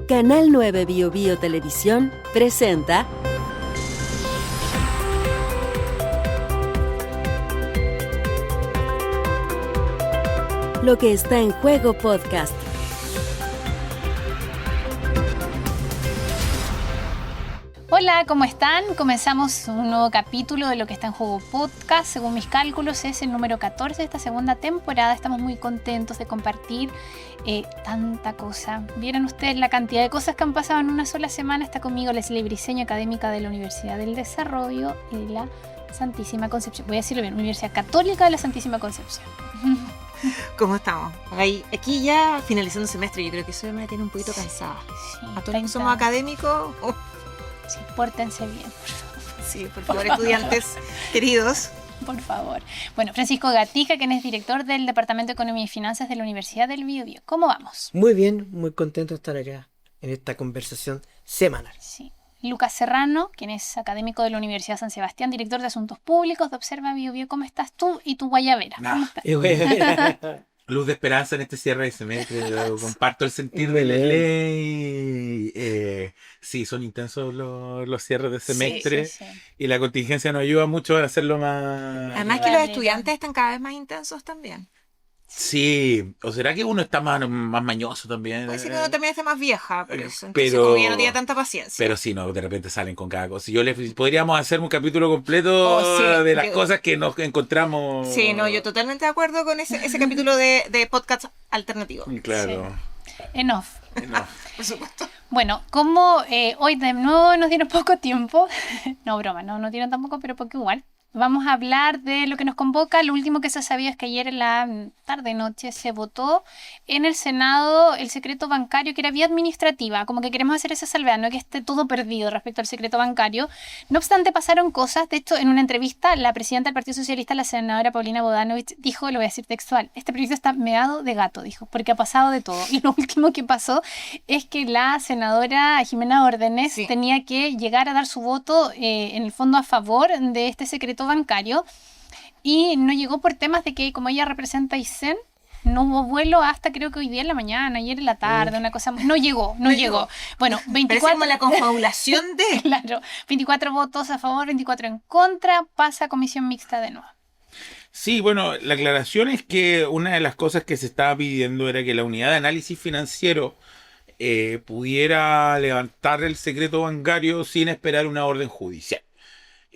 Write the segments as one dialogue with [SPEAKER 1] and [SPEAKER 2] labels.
[SPEAKER 1] Canal 9 BioBio Televisión presenta Lo que está en juego podcast.
[SPEAKER 2] Hola, ¿cómo están? Comenzamos un nuevo capítulo de Lo que está en juego podcast. Según mis cálculos es el número 14 de esta segunda temporada. Estamos muy contentos de compartir tanta cosa. ¿Vieron ustedes la cantidad de cosas que han pasado en una sola semana? Está conmigo Leslie Briceño, académica de la Universidad del Desarrollo y de la Santísima Concepción. Voy a decirlo bien, Universidad Católica de la Santísima Concepción.
[SPEAKER 3] ¿Cómo estamos? Aquí ya finalizando el semestre, yo creo que eso me tiene un poquito cansada.
[SPEAKER 2] Sí,
[SPEAKER 3] A todos los que somos académicos,
[SPEAKER 2] sí, pórtense bien, por favor.
[SPEAKER 3] sí, por favor, estudiantes queridos.
[SPEAKER 2] Por favor. Bueno, Francisco Gatica, quien es director del Departamento de Economía y Finanzas de la Universidad del BioBio. ¿Cómo vamos?
[SPEAKER 4] Muy bien, muy contento de estar acá en esta conversación semanal.
[SPEAKER 2] Sí. Lucas Serrano, quien es académico de la Universidad San Sebastián, director de Asuntos Públicos de Observa BioBio. ¿Cómo estás tú y tu guayabera? ¿Cómo estás?
[SPEAKER 5] Luz de esperanza en este cierre de semestre. Yo comparto el sentir de Lele. Sí, son intensos los cierres de semestre.
[SPEAKER 2] Sí.
[SPEAKER 5] Y la contingencia nos ayuda mucho a hacerlo más...
[SPEAKER 3] Además que los estudiantes están cada vez más intensos también.
[SPEAKER 5] Sí, o será que uno está más mañoso también.
[SPEAKER 3] Puede ser que uno también esté más vieja, por eso. Entonces,
[SPEAKER 5] Pero-
[SPEAKER 3] como ya no tiene tanta paciencia.
[SPEAKER 5] Pero sí, no, de repente salen con cada cosa. Podríamos hacer un capítulo completo
[SPEAKER 3] Sí,
[SPEAKER 5] de las
[SPEAKER 3] yo-
[SPEAKER 5] cosas que nos encontramos.
[SPEAKER 3] Sí, no, yo totalmente de acuerdo con ese capítulo de podcast alternativo.
[SPEAKER 5] Claro.
[SPEAKER 2] En off.
[SPEAKER 5] No.
[SPEAKER 3] Por supuesto.
[SPEAKER 2] Bueno, como hoy de nuevo nos dieron poco tiempo, no broma, no nos dieron tampoco, pero poco igual. Vamos a hablar de lo que nos convoca. Lo último que se sabía es que ayer en la tarde-noche se votó en el Senado el secreto bancario, que era vía administrativa. Como que queremos hacer esa salvedad, no que esté todo perdido respecto al secreto bancario. No obstante, pasaron cosas. De hecho, en una entrevista, la presidenta del Partido Socialista, la senadora Paulina Bodanovich, dijo, lo voy a decir textual, este proyecto está meado de gato, dijo, porque ha pasado de todo. Y lo último que pasó es que la senadora Jimena Órdenes
[SPEAKER 3] Sí.
[SPEAKER 2] tenía que llegar a dar su voto, en el fondo, a favor de este secreto bancario, y no llegó por temas de que, como ella representa a ISEN, no hubo vuelo hasta creo que hoy día en la mañana, ayer en la tarde, una cosa... No llegó. Bueno,
[SPEAKER 3] Parece
[SPEAKER 2] 24...
[SPEAKER 3] como la confabulación de...
[SPEAKER 2] Claro, 24 votos a favor, 24 en contra, pasa a comisión mixta de nuevo.
[SPEAKER 5] Sí, bueno, la aclaración es que una de las cosas que se estaba pidiendo era que la unidad de análisis financiero pudiera levantar el secreto bancario sin esperar una orden judicial.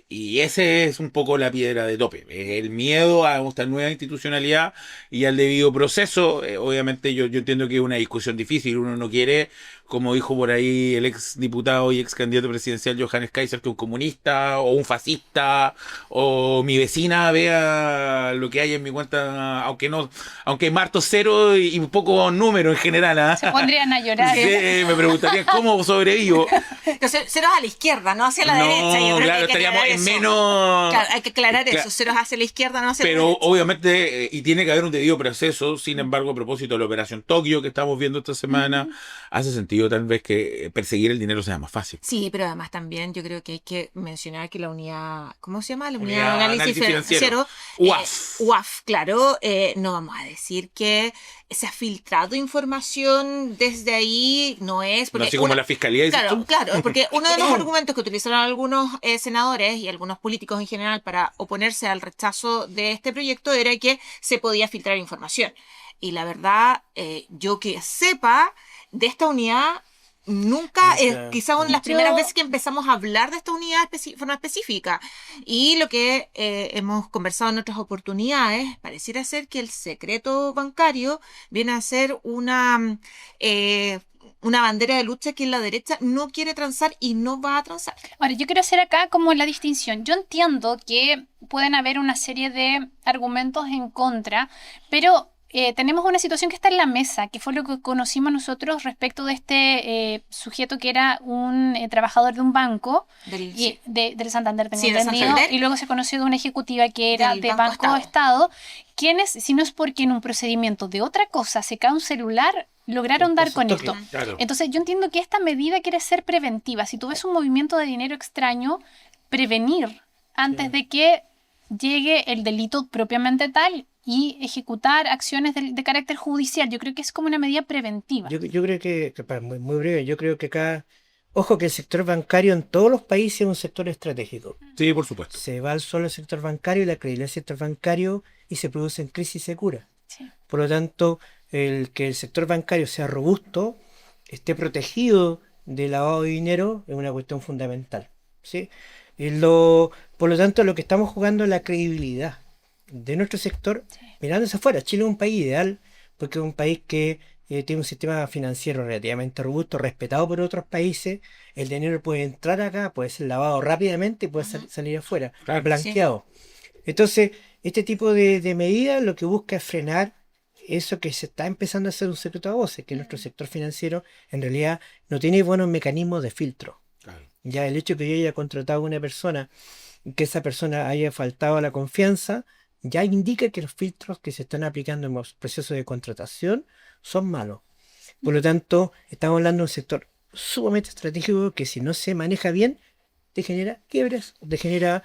[SPEAKER 5] Y ese es un poco la piedra de tope. El miedo a esta nueva institucionalidad y al debido proceso. Obviamente yo entiendo que es una discusión difícil. Uno no quiere, como dijo por ahí el ex diputado y ex candidato presidencial Johannes Kaiser, que un comunista o un fascista o mi vecina vea lo que hay en mi cuenta, aunque marto cero y un poco número en general. ¿Ah?
[SPEAKER 2] Se pondrían a llorar.
[SPEAKER 5] Sí, me preguntaría cómo sobrevivo.
[SPEAKER 3] Entonces, ceros a la izquierda, no hacia la derecha. Yo creo que
[SPEAKER 5] Claro,
[SPEAKER 3] hay que
[SPEAKER 5] estaríamos
[SPEAKER 3] aclarar
[SPEAKER 5] en
[SPEAKER 3] eso.
[SPEAKER 5] menos...
[SPEAKER 3] Claro, hay que aclarar
[SPEAKER 5] Claro.
[SPEAKER 3] eso, ceros hacia la izquierda, no hacia la
[SPEAKER 5] Pero
[SPEAKER 3] derecha.
[SPEAKER 5] obviamente, y tiene que haber un debido proceso, sin embargo, a propósito de la operación Tokio que estamos viendo esta semana, hace sentido tal vez que perseguir el dinero sea más fácil.
[SPEAKER 3] Sí, pero además también yo creo que hay que mencionar que la unidad, ¿cómo se llama? La unidad
[SPEAKER 5] Unidad
[SPEAKER 3] de análisis financiero.
[SPEAKER 5] UAF.
[SPEAKER 3] UAF, claro. No vamos a decir que se ha filtrado información desde ahí, no es...
[SPEAKER 5] No
[SPEAKER 3] Porque
[SPEAKER 5] así como la fiscalía dice
[SPEAKER 3] Claro,
[SPEAKER 5] tú.
[SPEAKER 3] claro, porque uno de los argumentos que utilizaron algunos senadores y algunos políticos en general para oponerse al rechazo de este proyecto era que se podía filtrar información. Y la verdad, yo que sepa, de esta unidad nunca, quizá una de las primeras veces que empezamos a hablar de esta unidad de forma específica. Y lo que hemos conversado en otras oportunidades, pareciera ser que el secreto bancario viene a ser una bandera de lucha que la derecha no quiere transar y no va a transar.
[SPEAKER 2] Ahora, yo quiero hacer acá como la distinción. Yo entiendo que pueden haber una serie de argumentos en contra, pero tenemos una situación que está en la mesa, que fue lo que conocimos nosotros respecto de este sujeto que era un trabajador de un banco, del Santander, tengo
[SPEAKER 3] Sí, del
[SPEAKER 2] entendido,
[SPEAKER 3] Santander.
[SPEAKER 2] y luego se conoció de una ejecutiva que era
[SPEAKER 3] Del
[SPEAKER 2] de
[SPEAKER 3] Banco
[SPEAKER 2] Banco Estado, quienes, si no es porque en un procedimiento de otra cosa se cae un celular, lograron dar con esto.
[SPEAKER 5] Claro.
[SPEAKER 2] Entonces yo entiendo que esta medida quiere ser preventiva. Si tú ves un movimiento de dinero extraño, prevenir antes de que llegue el delito propiamente tal y ejecutar acciones de carácter judicial. Yo creo que es como una medida preventiva.
[SPEAKER 4] Yo creo que para muy, muy breve, yo creo que acá, ojo que el sector bancario en todos los países es un sector estratégico.
[SPEAKER 5] Sí, por supuesto.
[SPEAKER 4] Se va al solo el sector bancario y la credibilidad del sector bancario y se producen crisis seguras.
[SPEAKER 2] Sí.
[SPEAKER 4] Por lo tanto, que el sector bancario sea robusto, esté protegido del lavado de dinero, es una cuestión fundamental. ¿Sí? Por lo tanto, lo que estamos jugando es la credibilidad de nuestro sector mirándose afuera. Chile es un país ideal porque es un país que tiene un sistema financiero relativamente robusto, respetado por otros países. El dinero puede entrar acá, puede ser lavado rápidamente y puede salir afuera,
[SPEAKER 5] Claro.
[SPEAKER 4] blanqueado. Entonces, este tipo de medidas lo que busca es frenar eso que se está empezando a hacer un secreto a voces, que nuestro sector financiero en realidad no tiene buenos mecanismos de filtro.
[SPEAKER 5] Claro.
[SPEAKER 4] Ya el hecho que yo haya contratado a una persona y que esa persona haya faltado a la confianza, ya indica que los filtros que se están aplicando en los procesos de contratación son malos. Por lo tanto, estamos hablando de un sector sumamente estratégico que si no se maneja bien, te genera quiebres, te genera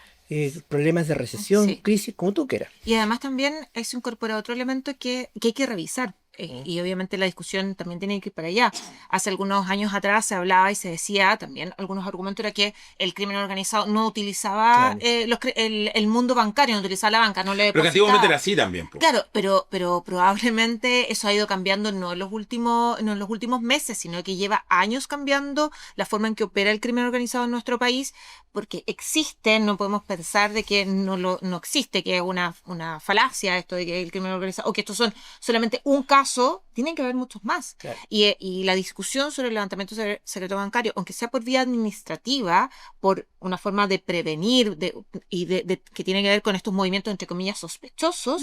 [SPEAKER 4] problemas de recesión,
[SPEAKER 3] Sí.
[SPEAKER 4] crisis, como tú quieras.
[SPEAKER 3] Y además también eso incorpora otro elemento que hay que revisar. Y obviamente la discusión también tiene que ir para allá. Hace algunos años atrás se hablaba y se decía también, algunos argumentos era que el crimen organizado no utilizaba el mundo bancario, no utilizaba la banca, no le
[SPEAKER 5] Pero que
[SPEAKER 3] depositaba.
[SPEAKER 5] antiguamente era así también. Po.
[SPEAKER 3] Claro, pero probablemente eso ha ido cambiando no en los últimos meses, sino que lleva años cambiando la forma en que opera el crimen organizado en nuestro país, porque existe, no podemos pensar de que no existe, que es una falacia esto de que el crimen organizado, o que estos son solamente un caso, tienen que haber muchos más.
[SPEAKER 4] Claro.
[SPEAKER 3] Y la discusión sobre el levantamiento secreto bancario, aunque sea por vía administrativa, por una forma de prevenir que tiene que ver con estos movimientos entre comillas sospechosos,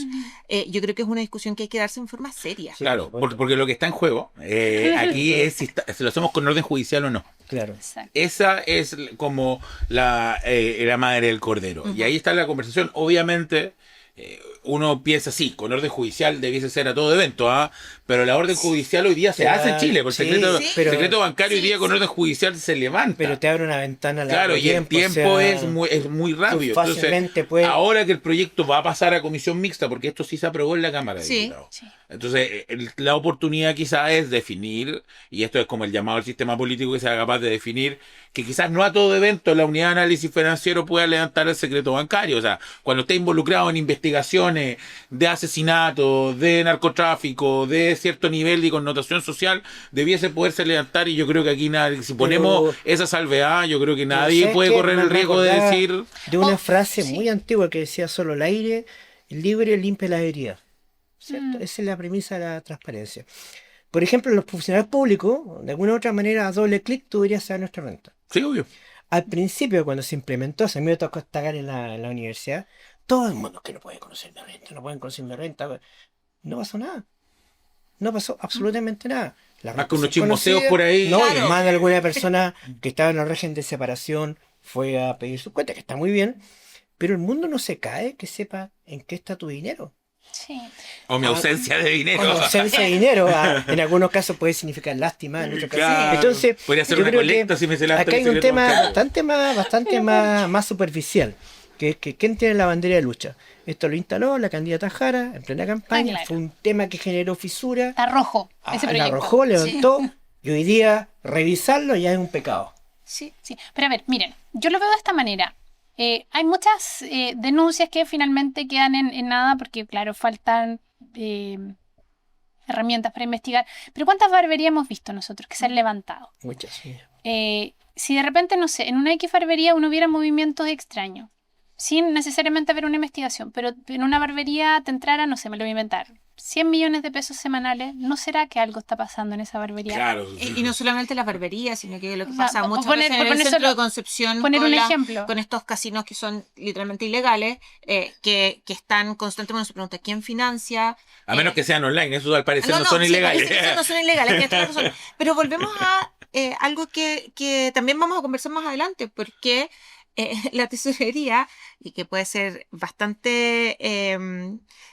[SPEAKER 3] yo creo que es una discusión que hay que darse en forma seria.
[SPEAKER 5] Claro, porque lo que está en juego aquí es si lo hacemos con orden judicial o no.
[SPEAKER 4] Claro.
[SPEAKER 2] Exacto.
[SPEAKER 5] Esa es como la madre del cordero. Y ahí está la conversación. Obviamente, uno piensa, sí, con orden judicial debiese ser a todo evento, pero la orden judicial hoy día se hace en Chile. Por
[SPEAKER 4] Sí,
[SPEAKER 5] el secreto bancario hoy día
[SPEAKER 3] sí,
[SPEAKER 5] con orden judicial se levanta.
[SPEAKER 4] Pero te abre una ventana a
[SPEAKER 5] Claro, y el tiempo es muy rápido.
[SPEAKER 4] tú fácilmente
[SPEAKER 5] Entonces,
[SPEAKER 4] puedes-
[SPEAKER 5] ahora que el proyecto va a pasar a comisión mixta, porque esto sí se aprobó en la Cámara de
[SPEAKER 3] Sí.
[SPEAKER 5] Diputados.
[SPEAKER 2] Sí.
[SPEAKER 5] Entonces, la oportunidad quizás es definir, y esto es como el llamado al sistema político que sea capaz de definir, que quizás no a todo evento la unidad de análisis financiero pueda levantar el secreto bancario. O sea, cuando esté involucrado en investigaciones de asesinato, de narcotráfico, de cierto nivel y connotación social, debiese poderse levantar, y yo creo que aquí nadie, si ponemos esa salvedad, yo creo que nadie
[SPEAKER 4] ¿sabes
[SPEAKER 5] puede
[SPEAKER 4] qué?
[SPEAKER 5] correr
[SPEAKER 4] Me
[SPEAKER 5] el riesgo de
[SPEAKER 4] acordaba
[SPEAKER 5] decir...
[SPEAKER 4] de una
[SPEAKER 3] Oh,
[SPEAKER 4] frase
[SPEAKER 3] sí.
[SPEAKER 4] muy antigua que decía solo el aire libre limpia la herida. ¿Cierto? Esa es la premisa de la transparencia. Por ejemplo, los profesionales públicos, de alguna u otra manera, a doble clic, tú deberías saber nuestra renta.
[SPEAKER 5] Sí, obvio.
[SPEAKER 4] Al principio, cuando se implementó, a mí me tocó estar en la universidad, todo el mundo que no puede conocer mi renta, no pueden conocer mi renta. No pasó nada. No pasó absolutamente nada. La
[SPEAKER 5] Más
[SPEAKER 4] renta
[SPEAKER 5] que unos
[SPEAKER 4] es
[SPEAKER 5] chismoseos
[SPEAKER 4] conocida.
[SPEAKER 5] por ahí.
[SPEAKER 4] No,
[SPEAKER 3] Claro.
[SPEAKER 4] y más de alguna persona que estaba en el régimen de separación fue a pedir su cuenta, que está muy bien. Pero el mundo no se cae que sepa en qué está tu dinero.
[SPEAKER 2] Sí.
[SPEAKER 5] O mi ausencia de dinero.
[SPEAKER 4] Con ausencia de dinero, en algunos casos puede significar lástima, en otros casos.
[SPEAKER 5] Claro.
[SPEAKER 4] Entonces,
[SPEAKER 5] Podría ser
[SPEAKER 4] yo
[SPEAKER 5] una
[SPEAKER 4] creo que
[SPEAKER 5] colecta si me se levanta
[SPEAKER 4] acá
[SPEAKER 5] el
[SPEAKER 4] hay un
[SPEAKER 5] secreto
[SPEAKER 4] tema
[SPEAKER 5] bancario.
[SPEAKER 4] bastante más superficial, que es que quién tiene la bandera de lucha. Esto lo instaló la candidata Jara en plena campaña,
[SPEAKER 2] claro.
[SPEAKER 4] fue un tema que generó fisura,
[SPEAKER 2] Está rojo ese
[SPEAKER 4] la
[SPEAKER 2] proyecto.
[SPEAKER 4] arrojó, levantó, y hoy día revisarlo ya es un pecado.
[SPEAKER 2] Sí, sí. Pero a ver, miren, yo lo veo de esta manera. Hay muchas denuncias que finalmente quedan en nada porque, claro, faltan herramientas para investigar. Pero ¿cuántas barberías hemos visto nosotros que se han levantado?
[SPEAKER 4] Muchas, sí.
[SPEAKER 2] Si de repente, no sé, en una X barbería uno viera movimientos extraños, sin necesariamente haber una investigación, pero en una barbería te entrara, no sé, me lo voy a inventar, 100 millones de pesos semanales, ¿no será que algo está pasando en esa barbería?
[SPEAKER 5] Claro.
[SPEAKER 3] Y no solamente las barberías, sino que lo que
[SPEAKER 2] O sea,
[SPEAKER 3] pasa
[SPEAKER 2] por
[SPEAKER 3] muchas
[SPEAKER 2] poner-
[SPEAKER 3] veces
[SPEAKER 2] por
[SPEAKER 3] en el
[SPEAKER 2] poner
[SPEAKER 3] centro
[SPEAKER 2] solo-
[SPEAKER 3] de Concepción
[SPEAKER 2] poner
[SPEAKER 3] con
[SPEAKER 2] un ejemplo.
[SPEAKER 3] con estos casinos que son literalmente ilegales, que están constantemente, se pregunta quién financia.
[SPEAKER 5] A menos que sean online, esos al parecer no son
[SPEAKER 3] sí,
[SPEAKER 5] ilegales.
[SPEAKER 3] esos no son ilegales, tienes toda la razón. Pero volvemos a algo que también vamos a conversar más adelante, porque la tesorería, y que puede ser bastante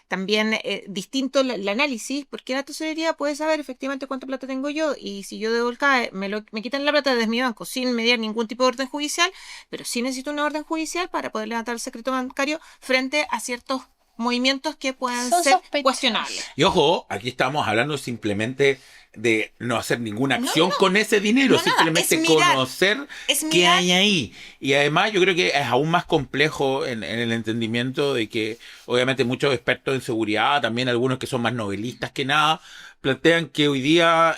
[SPEAKER 3] también distinto el análisis, porque la tesorería puede saber efectivamente cuánta plata tengo yo, y si yo debo el CAE, me quitan la plata desde mi banco sin mediar ningún tipo de orden judicial, pero sí necesito una orden judicial para poder levantar el secreto bancario frente a ciertos movimientos que pueden
[SPEAKER 2] Son
[SPEAKER 3] ser
[SPEAKER 2] sospechosos.
[SPEAKER 3] cuestionables.
[SPEAKER 5] Y ojo, aquí estamos hablando simplemente de no hacer ninguna acción
[SPEAKER 3] No,
[SPEAKER 5] con ese dinero,
[SPEAKER 3] no, nada,
[SPEAKER 5] simplemente
[SPEAKER 3] es mirar,
[SPEAKER 5] conocer
[SPEAKER 3] es
[SPEAKER 5] qué
[SPEAKER 3] mirar.
[SPEAKER 5] hay ahí. Y además yo creo que es aún más complejo en el entendimiento de que obviamente muchos expertos en seguridad, también algunos que son más novelistas que nada, plantean que hoy día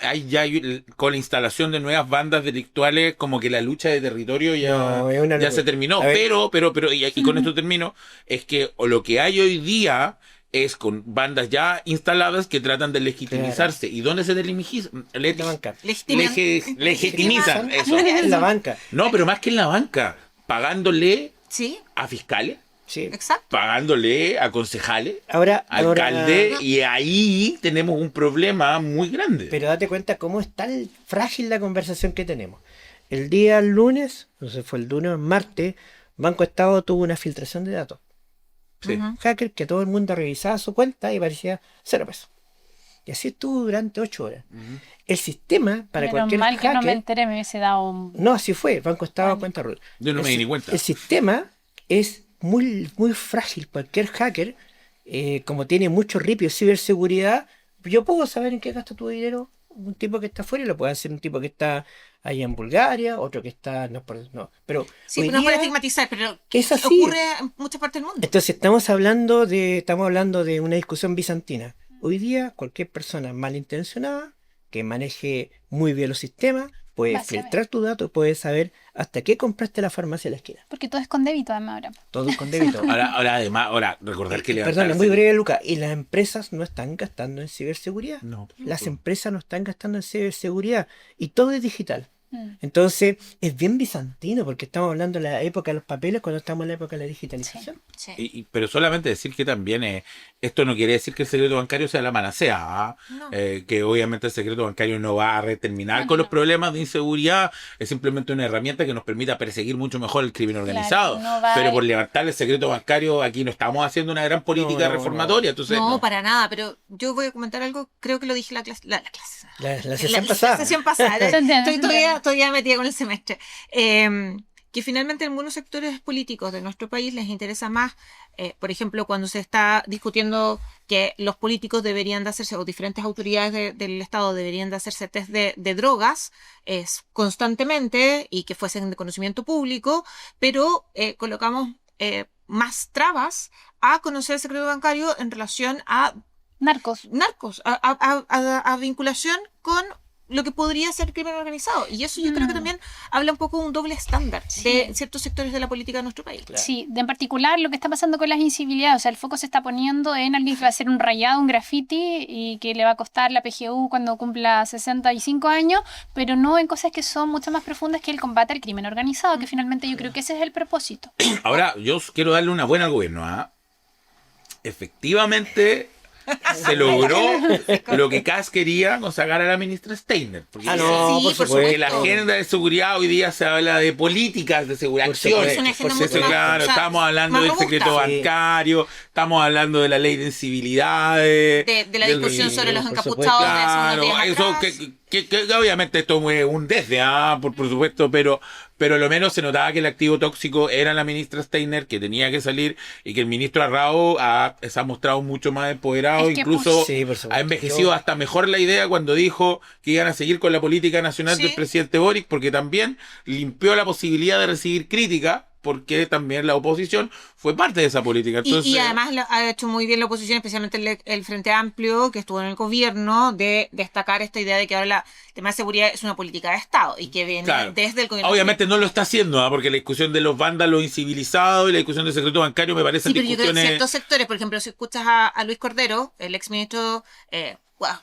[SPEAKER 5] con la instalación de nuevas bandas delictuales, como que la lucha de territorio
[SPEAKER 4] No, es una
[SPEAKER 5] ya
[SPEAKER 4] locura.
[SPEAKER 5] se terminó.
[SPEAKER 4] A ver.
[SPEAKER 5] Pero, y aquí con esto termino, es que lo que hay hoy día es con bandas ya instaladas que tratan de legitimizarse. ¿Y dónde se
[SPEAKER 4] La banca.
[SPEAKER 5] legitimizan? Eso.
[SPEAKER 4] En la banca.
[SPEAKER 5] No, pero más que en la banca, pagándole
[SPEAKER 3] Sí,
[SPEAKER 5] a fiscales,
[SPEAKER 4] Sí.
[SPEAKER 3] exacto.
[SPEAKER 5] pagándole a concejales,
[SPEAKER 4] Ahora,
[SPEAKER 5] alcalde, y ahí tenemos un problema muy grande.
[SPEAKER 4] pero date cuenta cómo es tan frágil la conversación que tenemos. El día lunes, no sé, fue el lunes, martes, Banco Estado tuvo una filtración de datos.
[SPEAKER 5] Sí.
[SPEAKER 3] Ujú.
[SPEAKER 4] Hacker que todo el mundo revisaba su cuenta y parecía 0 pesos. Y así estuvo durante 8 horas.
[SPEAKER 5] Ujú.
[SPEAKER 4] El sistema para
[SPEAKER 2] Menos
[SPEAKER 4] cualquier
[SPEAKER 2] mal que no me
[SPEAKER 4] hacker...
[SPEAKER 2] enteré, me hubiese dado un...
[SPEAKER 4] No, así fue. Banco Estado
[SPEAKER 2] Pánico.
[SPEAKER 4] cuenta root.
[SPEAKER 5] Yo no me di ni cuenta.
[SPEAKER 4] El sistema es muy, muy frágil. Cualquier hacker, como tiene mucho ripio ciberseguridad, yo puedo saber en qué gasta tu dinero. Un tipo que está afuera y lo puede hacer un tipo que está allá en Bulgaria, otro que está... No, pero
[SPEAKER 3] Sí,
[SPEAKER 4] hoy
[SPEAKER 3] pero no para
[SPEAKER 4] día
[SPEAKER 3] estigmatizar, pero
[SPEAKER 4] es así.
[SPEAKER 3] ocurre en muchas partes del mundo.
[SPEAKER 4] Entonces estamos hablando de una discusión bizantina. Hoy día cualquier persona malintencionada que maneje muy bien los sistemas puede
[SPEAKER 2] Va a saber.
[SPEAKER 4] filtrar tu dato y puede saber hasta qué compraste en la farmacia de la esquina.
[SPEAKER 2] Porque todo es con débito además ahora.
[SPEAKER 4] Todo con débito.
[SPEAKER 5] Ahora, recordar que
[SPEAKER 4] Perdón, es muy breve, Luca. Y las empresas no están gastando en ciberseguridad.
[SPEAKER 5] No.
[SPEAKER 4] Las empresas no están gastando en ciberseguridad. Y todo es digital.
[SPEAKER 2] Mm.
[SPEAKER 4] Entonces, es bien bizantino porque estamos hablando de la época de los papeles cuando estamos en la época de la digitalización.
[SPEAKER 3] Sí.
[SPEAKER 5] Pero solamente decir que también esto no quiere decir que el secreto bancario sea la panacea, ¿ah?
[SPEAKER 3] No.
[SPEAKER 5] Que obviamente el secreto bancario no va a terminar
[SPEAKER 2] No,
[SPEAKER 5] con
[SPEAKER 2] no,
[SPEAKER 5] los problemas de inseguridad, es simplemente una herramienta que nos permita perseguir mucho mejor el crimen organizado.
[SPEAKER 2] no va
[SPEAKER 5] Pero
[SPEAKER 2] a-
[SPEAKER 5] por levantar el secreto bancario aquí no estamos haciendo una gran política
[SPEAKER 4] No,
[SPEAKER 5] reformatoria, entonces
[SPEAKER 3] No,
[SPEAKER 5] no.
[SPEAKER 3] para nada, pero yo voy a comentar algo, creo que lo dije la clase. La clase.
[SPEAKER 4] La sesión pasada.
[SPEAKER 3] La sesión pasada.
[SPEAKER 2] Se entiende,
[SPEAKER 3] Estoy
[SPEAKER 2] se entiende.
[SPEAKER 3] todavía metida con el semestre. Que finalmente en algunos sectores políticos de nuestro país les interesa más, por ejemplo, cuando se está discutiendo que los políticos deberían de hacerse, o diferentes autoridades del Estado deberían de hacerse test de drogas constantemente y que fuesen de conocimiento público, pero colocamos más trabas a conocer el secreto bancario en relación a
[SPEAKER 2] Narcos.
[SPEAKER 3] narcos, a vinculación con lo que podría ser crimen organizado. Y eso yo creo que también habla un poco de un doble estándar de ciertos sectores de la política de nuestro país.
[SPEAKER 2] Sí, en particular lo que está pasando con las incivilidades, o sea, el foco se está poniendo en alguien que va a hacer un rayado, un graffiti y que le va a costar la PGU cuando cumpla 65 años, pero no en cosas que son mucho más profundas que el combate al crimen organizado, que finalmente yo creo que ese es el propósito.
[SPEAKER 5] Ahora, yo quiero darle una buena al gobierno, ¿ah? Efectivamente se logró lo que Kass quería con sacar a la ministra Steiner. Porque,
[SPEAKER 4] Ah, no,
[SPEAKER 3] Sí,
[SPEAKER 4] por
[SPEAKER 3] por
[SPEAKER 4] supuesto.
[SPEAKER 5] porque la agenda de seguridad hoy día se habla de políticas de seguridad,
[SPEAKER 4] Por supuesto,
[SPEAKER 5] acciones.
[SPEAKER 3] Es una agenda
[SPEAKER 4] por
[SPEAKER 3] mucho
[SPEAKER 5] Entonces,
[SPEAKER 3] más,
[SPEAKER 5] claro,
[SPEAKER 3] o sea,
[SPEAKER 5] estamos hablando
[SPEAKER 3] más
[SPEAKER 5] del
[SPEAKER 3] robusta.
[SPEAKER 5] secreto
[SPEAKER 4] Sí.
[SPEAKER 5] bancario, estamos hablando de la ley de incivilidades.
[SPEAKER 3] De la
[SPEAKER 5] del-
[SPEAKER 3] discusión sobre los
[SPEAKER 4] por
[SPEAKER 3] encapuchados de hace
[SPEAKER 5] Claro,
[SPEAKER 3] unos días
[SPEAKER 5] eso
[SPEAKER 3] atrás.
[SPEAKER 5] que obviamente esto es un desde, por supuesto, pero a lo menos se notaba que el activo tóxico era la ministra Steiner, que tenía que salir, y que el ministro Arrao se ha mostrado mucho más empoderado,
[SPEAKER 2] Es que
[SPEAKER 5] incluso
[SPEAKER 4] Sí, por supuesto.
[SPEAKER 5] ha envejecido hasta mejor la idea cuando dijo que iban a seguir con la política nacional
[SPEAKER 3] Sí.
[SPEAKER 5] del presidente Boric, porque también limpió la posibilidad de recibir crítica, porque también la oposición fue parte de esa política. Entonces,
[SPEAKER 3] Y además ha hecho muy bien la oposición, especialmente el Frente Amplio, que estuvo en el gobierno, de destacar esta idea de que ahora el tema de seguridad es una política de Estado y que viene
[SPEAKER 5] claro,
[SPEAKER 3] desde el gobierno.
[SPEAKER 5] obviamente no lo está haciendo, porque la discusión de los vándalos incivilizados y la discusión del secreto bancario me parecen
[SPEAKER 3] Sí, pero yo creo que
[SPEAKER 5] discusiones...
[SPEAKER 3] ciertos sectores, por ejemplo, si escuchas a Luis Cordero, el exministro,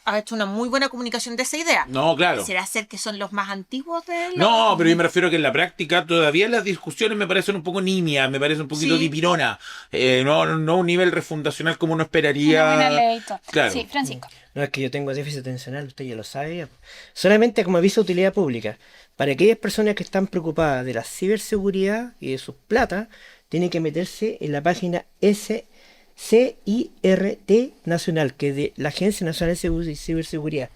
[SPEAKER 3] ha hecho una muy buena comunicación de esa idea.
[SPEAKER 5] No, claro.
[SPEAKER 3] ¿Será ser que son los más antiguos de la...
[SPEAKER 5] No, pero yo me refiero a que en la práctica todavía las discusiones me parecen un poco nimias, me parecen un poquito
[SPEAKER 3] Sí.
[SPEAKER 5] dipirona, no un nivel refundacional como uno
[SPEAKER 2] Una
[SPEAKER 5] esperaría.
[SPEAKER 2] buena ley y todo.
[SPEAKER 5] Claro.
[SPEAKER 2] Sí, Francisco.
[SPEAKER 4] No, es que yo tengo déficit atencional, usted ya lo sabe. Ya. Solamente como aviso de utilidad pública, para aquellas personas que están preocupadas de la ciberseguridad y de sus plata, tienen que meterse en la página CIRT Nacional, que es de la Agencia Nacional de Ciberseguridad.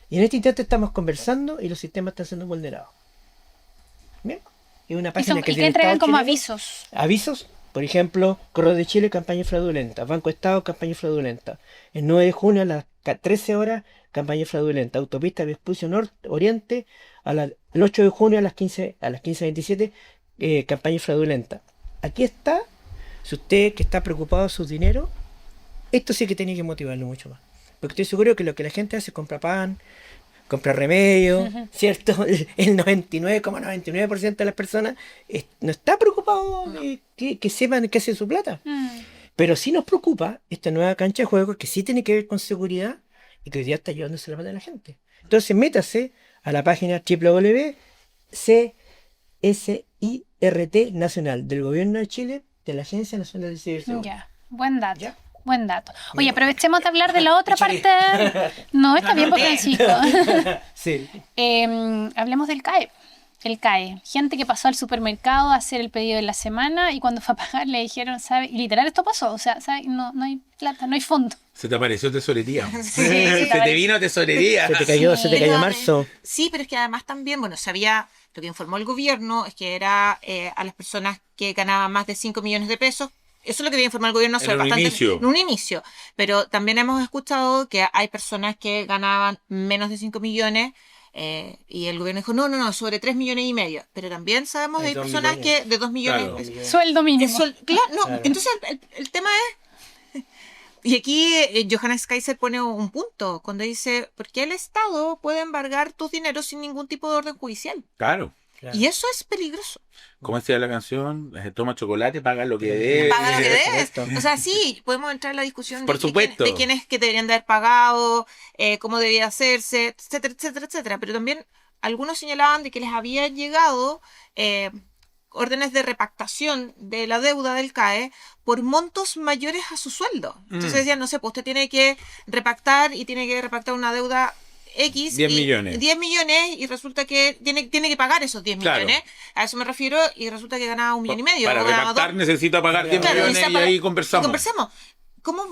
[SPEAKER 4] Y en este instante estamos conversando y los sistemas están siendo vulnerados. Bien. Es una
[SPEAKER 2] Y,
[SPEAKER 4] página
[SPEAKER 2] son,
[SPEAKER 4] que
[SPEAKER 2] y
[SPEAKER 4] tiene
[SPEAKER 2] que entregan
[SPEAKER 4] Estado
[SPEAKER 2] como
[SPEAKER 4] chileno.
[SPEAKER 2] avisos.
[SPEAKER 4] Avisos Por ejemplo, Correo de Chile, campaña fraudulenta. Banco Estado, campaña fraudulenta. El 9 de junio a las 13 horas, campaña fraudulenta. Autopista Vespucio Norte, Oriente, el 8 de junio a las 15:27, campaña fraudulenta. Aquí está, si usted que está preocupado de su dinero, esto sí que tiene que motivarlo mucho más. Porque estoy seguro que lo que la gente hace es compra pan, compra remedio, ¿cierto? El 99,99% de las personas no está preocupado de que sepan qué hace su plata. Pero sí nos preocupa esta nueva cancha de juego que sí tiene que ver con seguridad y que hoy día está llevándose la plata de la gente. Entonces métase a la página www.CSIRT Nacional del Gobierno de Chile, de la Agencia Nacional de Ciberseguridad.
[SPEAKER 2] Ya, buen dato.
[SPEAKER 4] ¿Ya?
[SPEAKER 2] Buen dato. Oye, aprovechemos de hablar de la otra parte. No, está bien, pues, Francisco.
[SPEAKER 4] Sí.
[SPEAKER 2] Hablemos del CAE. El CAE. Gente que pasó al supermercado a hacer el pedido de la semana y cuando fue a pagar le dijeron, ¿sabe? Y literal esto pasó. O sea, ¿sabe? No hay plata, no hay fondo.
[SPEAKER 5] Se te apareció tesorería.
[SPEAKER 3] Sí,
[SPEAKER 5] Se te vino tesorería.
[SPEAKER 4] Se te cayó
[SPEAKER 3] Pero,
[SPEAKER 4] marzo.
[SPEAKER 3] Sí, pero es que además también, bueno, lo que informó el gobierno es que era a las personas que ganaban más de 5 millones de pesos. Eso es lo que había informado el gobierno hace en un inicio. Pero también hemos escuchado que hay personas que ganaban menos de 5 millones y el gobierno dijo, no, sobre 3 millones y medio. Pero también sabemos que hay personas que de 2 millones.
[SPEAKER 5] Claro.
[SPEAKER 2] Sueldo mínimo.
[SPEAKER 3] Claro, no,
[SPEAKER 4] Claro.
[SPEAKER 3] entonces el tema es... Y aquí Johannes Kaiser pone un punto cuando dice, ¿por qué el Estado puede embargar tus dineros sin ningún tipo de orden judicial?
[SPEAKER 5] Claro.
[SPEAKER 4] Claro.
[SPEAKER 3] Y eso es peligroso.
[SPEAKER 5] ¿Cómo decía la canción? Toma chocolate, paga lo que debes.
[SPEAKER 3] Paga lo que debes.
[SPEAKER 4] Esto.
[SPEAKER 3] O sea, sí, podemos entrar en la discusión
[SPEAKER 5] Por supuesto.
[SPEAKER 3] de quiénes que deberían de haber pagado, cómo debía hacerse, etcétera, etcétera, etcétera. Pero también algunos señalaban de que les habían llegado órdenes de repactación de la deuda del CAE por montos mayores a su sueldo. Entonces decían, no sé, pues usted tiene que repactar y tiene que repactar una deuda X
[SPEAKER 5] 10 millones.
[SPEAKER 3] 10 millones y resulta que tiene que pagar esos 10
[SPEAKER 5] Claro.
[SPEAKER 3] millones. A eso me refiero y resulta que ganaba 1,5 millones.
[SPEAKER 5] Para
[SPEAKER 3] o ganaba
[SPEAKER 5] repactar
[SPEAKER 3] 2.
[SPEAKER 5] necesita pagar 10
[SPEAKER 3] Claro,
[SPEAKER 5] millones
[SPEAKER 3] necesita
[SPEAKER 5] y
[SPEAKER 3] pagar-
[SPEAKER 5] ahí conversamos.
[SPEAKER 3] ¿Cómo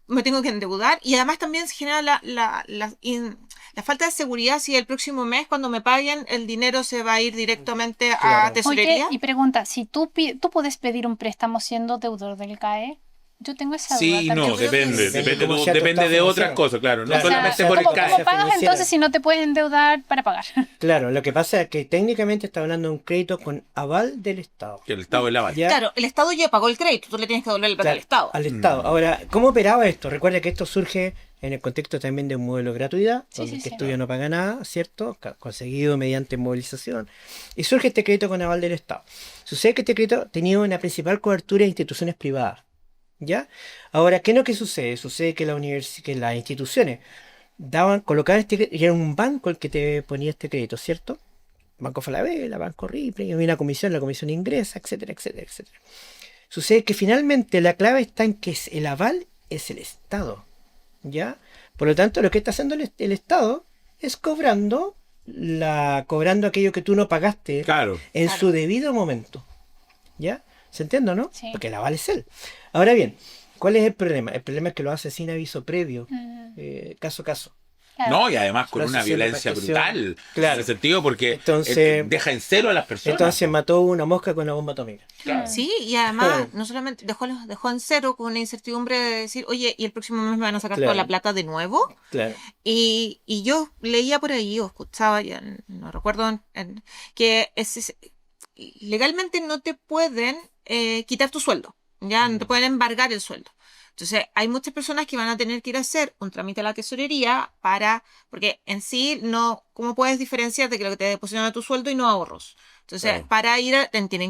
[SPEAKER 3] me tengo que endeudar? Y además también se genera la falta de seguridad si el próximo mes cuando me paguen el dinero se va a ir directamente a
[SPEAKER 4] Claro.
[SPEAKER 3] tesorería.
[SPEAKER 2] Oye, y pregunta, si tú puedes pedir un préstamo siendo deudor del CAE, yo tengo esa duda
[SPEAKER 5] Sí,
[SPEAKER 2] también.
[SPEAKER 5] no,
[SPEAKER 3] Yo creo que
[SPEAKER 5] depende.
[SPEAKER 3] sí.
[SPEAKER 5] Depende,
[SPEAKER 4] Como sea tu
[SPEAKER 5] depende de
[SPEAKER 4] estado
[SPEAKER 5] otras
[SPEAKER 4] financiero.
[SPEAKER 5] cosas, claro. No
[SPEAKER 4] Claro.
[SPEAKER 5] solamente
[SPEAKER 2] O sea,
[SPEAKER 5] por el
[SPEAKER 2] ¿cómo
[SPEAKER 5] CAE.
[SPEAKER 2] pagas
[SPEAKER 4] financiera.
[SPEAKER 2] entonces si no te puedes endeudar para pagar?
[SPEAKER 4] Claro, lo que pasa es que técnicamente está hablando de un crédito con aval del Estado.
[SPEAKER 5] Que el Estado es la base.
[SPEAKER 4] ¿Ya?
[SPEAKER 3] Claro, el Estado ya pagó el crédito, tú le tienes que devolver el plata al Estado.
[SPEAKER 4] Al Estado. Ahora, ¿cómo operaba esto? Recuerda que esto surge en el contexto también de un modelo de gratuidad,
[SPEAKER 2] Sí,
[SPEAKER 4] donde
[SPEAKER 2] sí,
[SPEAKER 4] el que
[SPEAKER 2] sí.
[SPEAKER 4] estudia no paga nada, ¿cierto? Conseguido mediante movilización. Y surge este crédito con aval del Estado. Sucede que este crédito tenía una principal cobertura de instituciones privadas. ¿Ya? Ahora, ¿qué es lo que sucede? Sucede que que las instituciones colocaban este crédito, y era un banco el que te ponía este crédito, ¿cierto? Banco Falabella, Banco Ripley, y había una comisión, la comisión ingresa, etcétera, etcétera, etcétera. Sucede que finalmente la clave está en que el aval es el Estado, ¿ya? Por lo tanto, lo que está haciendo el Estado es cobrando aquello que tú no pagaste
[SPEAKER 5] Claro.
[SPEAKER 4] en
[SPEAKER 3] Claro.
[SPEAKER 4] su debido momento, ¿ya? ¿Se entiende, no?
[SPEAKER 2] Sí.
[SPEAKER 4] Porque el aval es él. Ahora bien, ¿cuál es el problema? El problema es que lo hace sin aviso previo, caso a caso.
[SPEAKER 2] Claro.
[SPEAKER 5] No, y además con
[SPEAKER 4] La
[SPEAKER 5] una
[SPEAKER 4] sesión de
[SPEAKER 5] violencia
[SPEAKER 4] prestación.
[SPEAKER 5] brutal.
[SPEAKER 4] Claro.
[SPEAKER 5] En ese sentido, porque
[SPEAKER 4] Entonces-
[SPEAKER 5] deja en celo a las personas.
[SPEAKER 4] Entonces mató una mosca con una bomba atómica.
[SPEAKER 5] Claro.
[SPEAKER 3] Sí, y además no solamente dejó en cero con una incertidumbre de decir, oye, ¿y el próximo mes me van a sacar
[SPEAKER 4] Claro.
[SPEAKER 3] toda la plata de nuevo?
[SPEAKER 4] Claro.
[SPEAKER 3] Y yo leía por ahí o escuchaba, ya no recuerdo, que legalmente no te pueden quitar tu sueldo, ya no te pueden embargar el sueldo. Entonces, hay muchas personas que van a tener que ir a hacer un trámite a la tesorería porque en sí ¿cómo puedes diferenciar de que lo que te depositan a tu sueldo y no ahorros? Entonces,
[SPEAKER 5] Claro.
[SPEAKER 3] para ir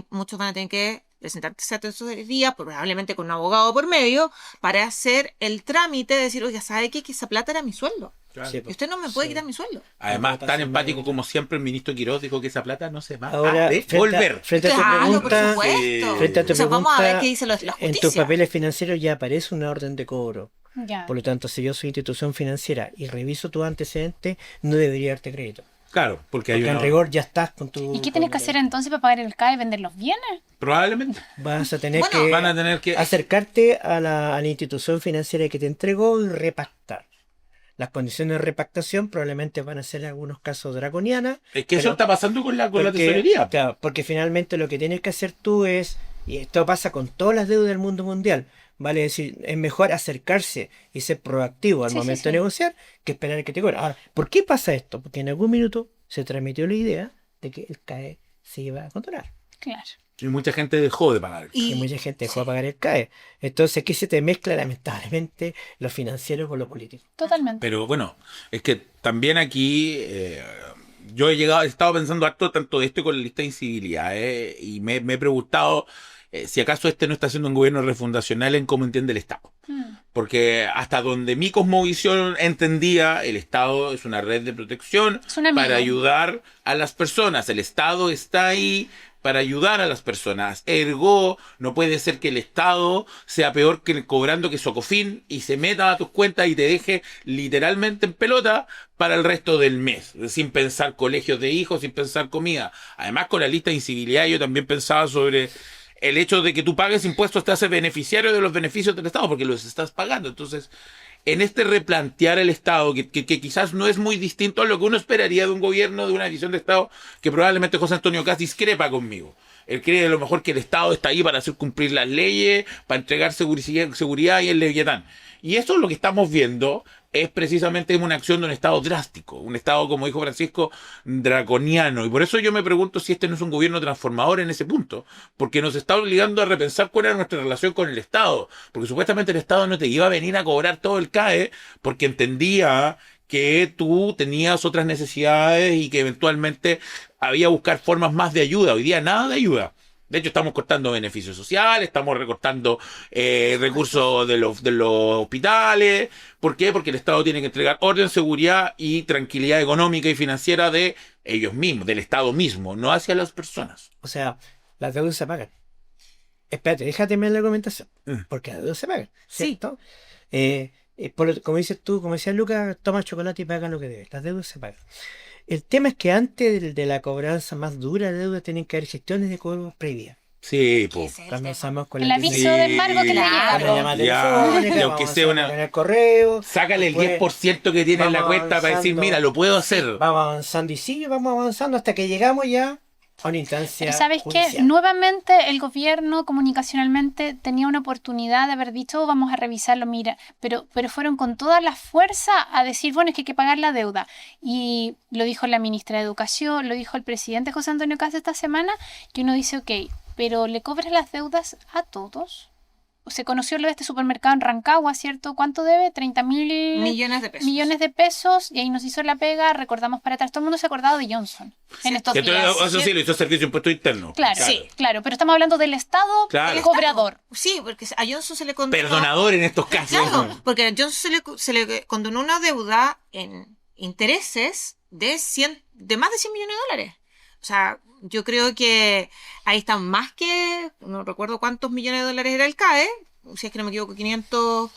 [SPEAKER 3] muchos van a tener que presentarse a tesorería, probablemente con un abogado por medio, para hacer el trámite de decir, oiga, ¿sabe qué? Que esa plata era mi sueldo.
[SPEAKER 5] Claro.
[SPEAKER 4] Sí,
[SPEAKER 3] Y usted no me puede
[SPEAKER 4] Sí.
[SPEAKER 3] quitar mi sueldo.
[SPEAKER 5] Además,
[SPEAKER 4] No puede
[SPEAKER 5] tan
[SPEAKER 4] pasar
[SPEAKER 5] empático
[SPEAKER 4] nada.
[SPEAKER 5] como siempre, el ministro Quiroz dijo que esa plata no se va
[SPEAKER 4] Ahora,
[SPEAKER 5] a devolver.
[SPEAKER 4] frente a tu
[SPEAKER 3] Claro, por
[SPEAKER 4] pregunta,
[SPEAKER 3] supuesto.
[SPEAKER 4] frente a tu
[SPEAKER 3] O sea, vamos a ver
[SPEAKER 4] pregunta,
[SPEAKER 3] qué dice la
[SPEAKER 4] en
[SPEAKER 3] justicia.
[SPEAKER 4] tus papeles financieros ya aparece una orden de cobro.
[SPEAKER 2] Ya.
[SPEAKER 4] Por lo tanto, si yo soy institución financiera y reviso tus antecedentes, no debería darte crédito.
[SPEAKER 5] Claro, porque hay
[SPEAKER 4] Porque en
[SPEAKER 5] una...
[SPEAKER 4] rigor ya estás con tu...
[SPEAKER 2] ¿Y qué tienes que hacer entonces para pagar el CAE y vender los bienes?
[SPEAKER 5] Probablemente
[SPEAKER 4] Vas a tener
[SPEAKER 3] Bueno,
[SPEAKER 4] que
[SPEAKER 5] van a tener que...
[SPEAKER 4] acercarte a la institución financiera que te entregó y repactar. Las condiciones de repactación probablemente van a ser en algunos casos draconianas.
[SPEAKER 5] Es que eso
[SPEAKER 4] pero-
[SPEAKER 5] está pasando con la
[SPEAKER 4] porque-
[SPEAKER 5] tesorería.
[SPEAKER 4] Claro, porque finalmente lo que tienes que hacer tú es Y esto pasa con todas las deudas del mundo mundial. Vale decir, es mejor acercarse y ser proactivo al
[SPEAKER 2] Sí, sí,
[SPEAKER 4] momento
[SPEAKER 2] sí.
[SPEAKER 4] de negociar que esperar a que te cobren. Ahora, ¿por qué pasa esto? Porque en algún minuto se transmitió la idea de que el CAE se iba a controlar.
[SPEAKER 2] Claro.
[SPEAKER 5] Y mucha gente dejó de pagar.
[SPEAKER 4] Y mucha gente dejó de pagar el CAE. Entonces aquí se te mezcla lamentablemente lo financiero con lo político.
[SPEAKER 2] Totalmente.
[SPEAKER 5] Pero bueno, es que también aquí yo he estado pensando harto tanto de esto con la lista de incivilidades y me he preguntado si acaso este no está haciendo un gobierno refundacional en cómo entiende el Estado. Porque hasta donde mi cosmovisión entendía, el Estado es una red de protección
[SPEAKER 2] Es un amigo.
[SPEAKER 5] para ayudar a las personas. El Estado está ahí para ayudar a las personas. Ergo, no puede ser que el Estado sea peor que cobrando que Socofin y se meta a tus cuentas y te deje literalmente en pelota para el resto del mes, sin pensar colegios de hijos, sin pensar comida. Además, con la lista de incivilidad yo también pensaba sobre el hecho de que tú pagues impuestos te hace beneficiario de los beneficios del Estado porque los estás pagando. Entonces, en este replantear el Estado, que quizás no es muy distinto a lo que uno esperaría de un gobierno, de una visión de Estado, que probablemente José Antonio Caz discrepa conmigo. Él cree a lo mejor que el Estado está ahí para hacer cumplir las leyes, para entregar seguridad y el leviatán. Y eso es lo que estamos viendo, es precisamente una acción de un Estado drástico, un Estado, como dijo Francisco, draconiano. Y por eso yo me pregunto si este no es un gobierno transformador en ese punto, porque nos está obligando a repensar cuál era nuestra relación con el Estado, porque supuestamente el Estado no te iba a venir a cobrar todo el CAE, porque entendía que tú tenías otras necesidades y que eventualmente había que buscar formas más de ayuda. Hoy día nada de ayuda. De hecho, estamos cortando beneficios sociales, estamos recortando recursos de los hospitales. ¿Por qué? Porque el Estado tiene que entregar orden, seguridad y tranquilidad económica y financiera de ellos mismos, del Estado mismo, no hacia las personas.
[SPEAKER 4] O sea, las deudas se pagan. Espérate, déjate ver la argumentación. Porque las deudas se pagan,
[SPEAKER 3] Sí.
[SPEAKER 4] ¿cierto? Como dices tú, como decía Lucas, toma chocolate y paga lo que debes. Las deudas se pagan. El tema es que antes de la cobranza más dura de deuda tienen que haber gestiones de cobro previas.
[SPEAKER 5] Sí, po.
[SPEAKER 3] Ese es el tema.
[SPEAKER 4] Comenzamos con
[SPEAKER 2] El
[SPEAKER 4] la
[SPEAKER 2] aviso de embargo que te
[SPEAKER 3] Claro.
[SPEAKER 2] llega.
[SPEAKER 4] Con la llamada
[SPEAKER 5] Ya,
[SPEAKER 4] telefónica,
[SPEAKER 5] y aunque
[SPEAKER 4] vamos
[SPEAKER 5] sea
[SPEAKER 4] avanzando
[SPEAKER 5] una-
[SPEAKER 4] con el correo.
[SPEAKER 5] Sácale el
[SPEAKER 4] Después
[SPEAKER 5] 10% que tiene en la
[SPEAKER 4] vamos
[SPEAKER 5] cuenta para decir,
[SPEAKER 4] avanzando.
[SPEAKER 5] mira, lo puedo hacer.
[SPEAKER 4] Vamos avanzando y sigue, vamos avanzando hasta que llegamos ya a una instancia
[SPEAKER 2] Pero ¿sabes qué?
[SPEAKER 4] judicial.
[SPEAKER 2] Nuevamente el gobierno comunicacionalmente tenía una oportunidad de haber dicho, "Oh, vamos a revisarlo, mira", pero fueron con toda la fuerza a decir, bueno, es que hay que pagar la deuda. Y lo dijo la ministra de Educación, lo dijo el presidente José Antonio Caz esta semana, que uno dice, ok, pero ¿le cobras las deudas a todos? Se conoció lo de este supermercado en Rancagua, ¿cierto? ¿Cuánto debe? 30.000
[SPEAKER 3] Millones de pesos.
[SPEAKER 2] millones de pesos, y ahí nos hizo la pega, recordamos para atrás, todo el mundo se ha acordado de Johnson en estos
[SPEAKER 5] Que
[SPEAKER 2] días.
[SPEAKER 5] eso sí, lo hizo Servicio de Impuesto Interno.
[SPEAKER 2] Claro, sí, claro, pero estamos hablando del Estado
[SPEAKER 5] Claro.
[SPEAKER 2] del cobrador.
[SPEAKER 3] Sí, porque a Johnson se le condenó.
[SPEAKER 5] Perdonador en estos casos.
[SPEAKER 3] Claro, porque a Johnson se le condonó una deuda en intereses de más de 100 millones de dólares. O sea, yo creo que ahí están más que, no recuerdo cuántos millones de dólares era el CAE, si es que no me equivoco, 500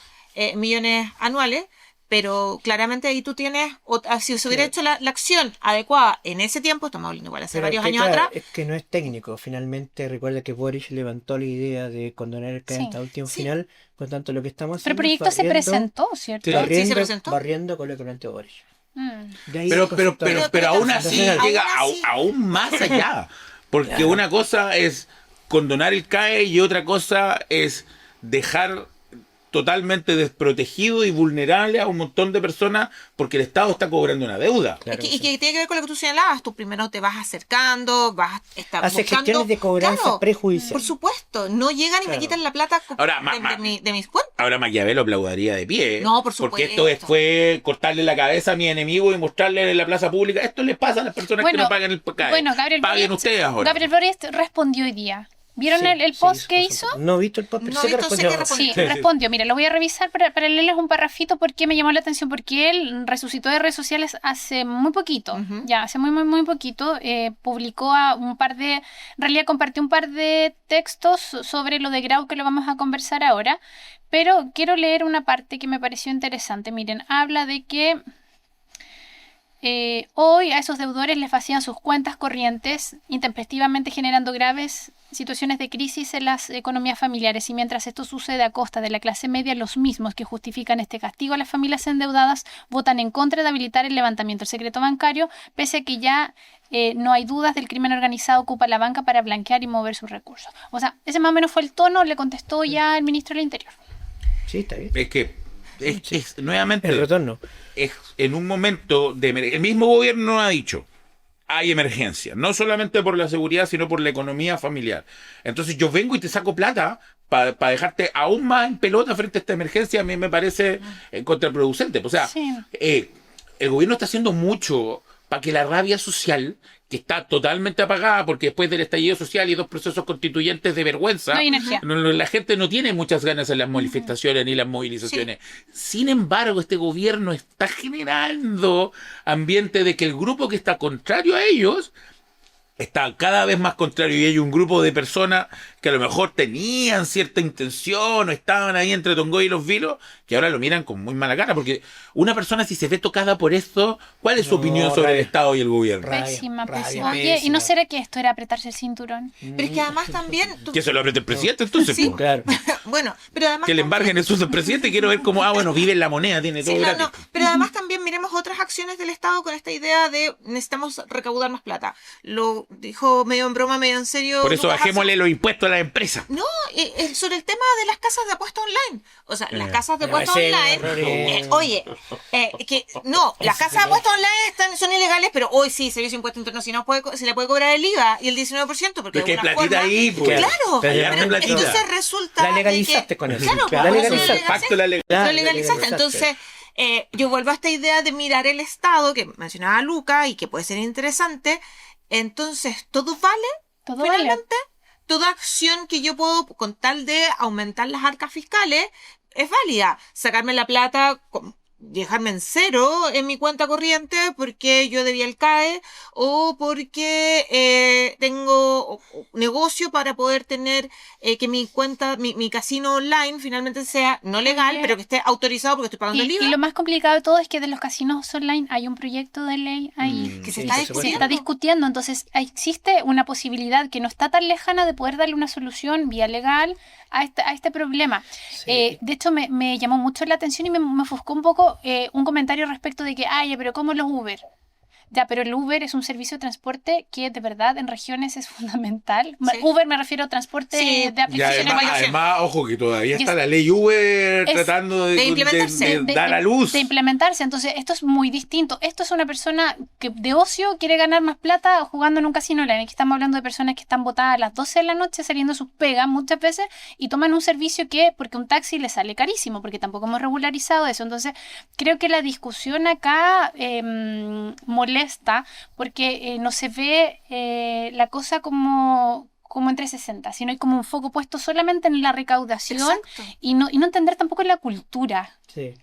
[SPEAKER 3] millones anuales, pero claramente ahí tú tienes, si se hubiera hecho la acción adecuada en ese tiempo, estamos hablando igual hace
[SPEAKER 4] Pero
[SPEAKER 3] varios
[SPEAKER 4] es que,
[SPEAKER 3] años
[SPEAKER 4] claro,
[SPEAKER 3] atrás,
[SPEAKER 4] es que no es técnico. Finalmente, recuerda que Boris levantó la idea de condonar el CAE
[SPEAKER 2] Sí.
[SPEAKER 4] hasta último
[SPEAKER 3] Sí.
[SPEAKER 4] final. Por tanto, lo que estamos
[SPEAKER 2] Pero el
[SPEAKER 4] haciendo
[SPEAKER 2] proyecto
[SPEAKER 4] es
[SPEAKER 2] se
[SPEAKER 4] barriendo-
[SPEAKER 2] presentó, ¿cierto?
[SPEAKER 5] Sí.
[SPEAKER 3] Sí, se presentó.
[SPEAKER 4] barriendo con lo que planteó Boris.
[SPEAKER 2] Mm.
[SPEAKER 4] De ahí
[SPEAKER 5] Pero
[SPEAKER 4] el concepto de-
[SPEAKER 3] pero
[SPEAKER 5] aún así
[SPEAKER 4] Nacional.
[SPEAKER 5] llega
[SPEAKER 3] Aún así.
[SPEAKER 5] aún más allá. Porque
[SPEAKER 4] Claro.
[SPEAKER 5] una cosa es condonar el CAE y otra cosa es dejar totalmente desprotegido y vulnerable a un montón de personas porque el Estado está cobrando una deuda.
[SPEAKER 4] Claro
[SPEAKER 3] y
[SPEAKER 4] que
[SPEAKER 3] que tiene que ver con lo que tú señalabas, tú primero te vas acercando, vas
[SPEAKER 4] Hace gestiones de cobranza
[SPEAKER 3] Claro,
[SPEAKER 4] prejudicial.
[SPEAKER 3] por supuesto, no llegan y me
[SPEAKER 4] Claro.
[SPEAKER 3] quitan la plata
[SPEAKER 5] Ahora,
[SPEAKER 3] de mis cuentas.
[SPEAKER 5] Ahora Maquiavelo aplaudiría de pie.
[SPEAKER 3] No, por
[SPEAKER 5] Porque
[SPEAKER 3] supuesto.
[SPEAKER 5] esto fue cortarle la cabeza a mi enemigo y mostrarle en la plaza pública. Esto les pasa a las personas que no pagan el CAE.
[SPEAKER 2] Bueno, Gabriel
[SPEAKER 5] Paguen
[SPEAKER 2] Boric-
[SPEAKER 5] ustedes ahora.
[SPEAKER 2] Gabriel Boric respondió hoy día. ¿Vieron
[SPEAKER 4] Sí,
[SPEAKER 2] el
[SPEAKER 4] sí,
[SPEAKER 2] post
[SPEAKER 4] por
[SPEAKER 2] que
[SPEAKER 4] supuesto.
[SPEAKER 2] hizo?
[SPEAKER 4] No he visto el post, pero
[SPEAKER 3] No
[SPEAKER 4] sé
[SPEAKER 3] he
[SPEAKER 4] que
[SPEAKER 3] visto, sé
[SPEAKER 4] respondió.
[SPEAKER 3] que respondió.
[SPEAKER 2] Sí, respondió. Mira, lo voy a revisar para leerles un parrafito porque me llamó la atención, porque él resucitó de redes sociales hace muy poquito,
[SPEAKER 3] Ujú.
[SPEAKER 2] ya, hace muy poquito, publicó en realidad compartió un par de textos sobre lo de Grau que lo vamos a conversar ahora, pero quiero leer una parte que me pareció interesante. Miren, habla de que hoy a esos deudores les vacían sus cuentas corrientes, intempestivamente generando graves situaciones de crisis en las economías familiares. Y mientras esto sucede a costa de la clase media, los mismos que justifican este castigo a las familias endeudadas votan en contra de habilitar el levantamiento del secreto bancario, pese a que ya no hay dudas del crimen organizado ocupa la banca para blanquear y mover sus recursos. O sea, ese más o menos fue el tono, le contestó ya el ministro del Interior.
[SPEAKER 4] Sí, está bien.
[SPEAKER 5] Es que, nuevamente,
[SPEAKER 4] El retorno.
[SPEAKER 5] es en un momento de el mismo gobierno ha dicho, hay emergencia, no solamente por la seguridad, sino por la economía familiar. Entonces yo vengo y te saco plata para dejarte aún más en pelota frente a esta emergencia. A mí me parece contraproducente. O sea,
[SPEAKER 2] Sí.
[SPEAKER 5] El gobierno está haciendo mucho para que la rabia social, que está totalmente apagada, porque después del estallido social y 2 procesos constituyentes de vergüenza,
[SPEAKER 2] No hay energía.
[SPEAKER 5] la gente no tiene muchas ganas en las manifestaciones ni las movilizaciones. Sin embargo, este gobierno está generando ambiente de que el grupo que está contrario a ellos está cada vez más contrario, y hay un grupo de personas que a lo mejor tenían cierta intención o estaban ahí entre Tongoy y los Vilos, que ahora lo miran con muy mala cara, porque una persona, si se ve tocada por esto, ¿cuál es su opinión sobre el Estado y el gobierno?
[SPEAKER 4] Rabia,
[SPEAKER 2] Pésima,
[SPEAKER 4] rabia,
[SPEAKER 2] pésima. Oye, ¿y
[SPEAKER 4] pésima.
[SPEAKER 2] no será que esto era apretarse el cinturón?
[SPEAKER 3] Pero es que además también...
[SPEAKER 5] Que se lo apriete el presidente, entonces,
[SPEAKER 3] Sí.
[SPEAKER 5] po.
[SPEAKER 4] Claro.
[SPEAKER 3] Bueno, pero además...
[SPEAKER 5] Que le embarguen eso al presidente. Quiero ver cómo, bueno, vive en la moneda, tiene todo
[SPEAKER 3] Sí, no,
[SPEAKER 5] gratis.
[SPEAKER 3] no. Pero además también miremos otras acciones del Estado con esta idea de necesitamos recaudar más plata. Lo dijo medio en broma, medio en serio.
[SPEAKER 5] Por eso
[SPEAKER 3] Lucas
[SPEAKER 5] bajémosle
[SPEAKER 3] Arce.
[SPEAKER 5] los impuestos a las empresas.
[SPEAKER 3] No, sobre el tema de las casas de apuestas online. O sea, las casas de
[SPEAKER 4] No,
[SPEAKER 3] apuestas
[SPEAKER 4] ese
[SPEAKER 3] online.
[SPEAKER 4] error es-
[SPEAKER 3] Oye, las casas de apuestas online son ilegales, pero hoy sí, Servicio de Impuesto Interno, si no se le puede cobrar el IVA y el 19%, porque
[SPEAKER 5] Pero es que hay
[SPEAKER 3] de alguna
[SPEAKER 5] platita
[SPEAKER 3] forma-
[SPEAKER 5] ahí, pues.
[SPEAKER 3] Claro,
[SPEAKER 4] Pero
[SPEAKER 5] Allá
[SPEAKER 3] pero
[SPEAKER 5] hay platita.
[SPEAKER 3] entonces resulta
[SPEAKER 4] La
[SPEAKER 3] de
[SPEAKER 4] legalizaste
[SPEAKER 3] que-
[SPEAKER 4] con eso.
[SPEAKER 3] Claro,
[SPEAKER 4] La
[SPEAKER 3] por eso
[SPEAKER 4] legalizaste.
[SPEAKER 3] lo
[SPEAKER 5] Pacto de la
[SPEAKER 3] lo legalizaste. Entonces, yo vuelvo a esta idea de mirar el Estado, que mencionaba Luca, y que puede ser interesante. Entonces, ¿todo vale?
[SPEAKER 2] Todo vale.
[SPEAKER 3] Finalmente, toda acción que yo puedo, con tal de aumentar las arcas fiscales, es válida. Sacarme la plata, dejarme en cero en mi cuenta corriente porque yo debía el CAE o porque tengo negocio para poder tener que mi cuenta, mi casino online finalmente sea no legal,
[SPEAKER 2] Oye.
[SPEAKER 3] pero que esté autorizado porque estoy pagando el
[SPEAKER 2] Y
[SPEAKER 3] IVA.
[SPEAKER 2] lo más complicado de todo es que de los casinos online hay un proyecto de ley ahí
[SPEAKER 3] Que se
[SPEAKER 4] Sí,
[SPEAKER 3] está
[SPEAKER 4] por supuesto.
[SPEAKER 2] se está discutiendo. Entonces existe una posibilidad que no está tan lejana de poder darle una solución vía legal a este problema.
[SPEAKER 4] Sí.
[SPEAKER 2] De hecho, me llamó mucho la atención y me ofuscó un poco un comentario respecto de que, ay, pero ¿cómo los Uber? Ya, pero el Uber es un servicio de transporte que de verdad en regiones es fundamental.
[SPEAKER 3] Sí.
[SPEAKER 2] Uber me refiero a transporte
[SPEAKER 3] Sí.
[SPEAKER 2] de
[SPEAKER 5] Y
[SPEAKER 2] aplicaciones.
[SPEAKER 5] además, ojo, que todavía
[SPEAKER 2] Y
[SPEAKER 5] está
[SPEAKER 2] es-
[SPEAKER 5] la ley Uber
[SPEAKER 2] es-
[SPEAKER 5] tratando
[SPEAKER 3] de implementarse.
[SPEAKER 5] de dar a luz.
[SPEAKER 2] De implementarse. Entonces, esto es muy distinto. Esto es una persona que de ocio quiere ganar más plata jugando en un casino online. Aquí estamos hablando de personas que están botadas a las 12 de la noche saliendo sus pegas muchas veces y toman un servicio que, porque un taxi les sale carísimo, porque tampoco hemos regularizado eso. Entonces, creo que la discusión acá molesta porque no se ve la cosa como en 360, sino hay como un foco puesto solamente en la recaudación
[SPEAKER 3] Exacto.
[SPEAKER 2] y no entender tampoco la cultura
[SPEAKER 4] Sí.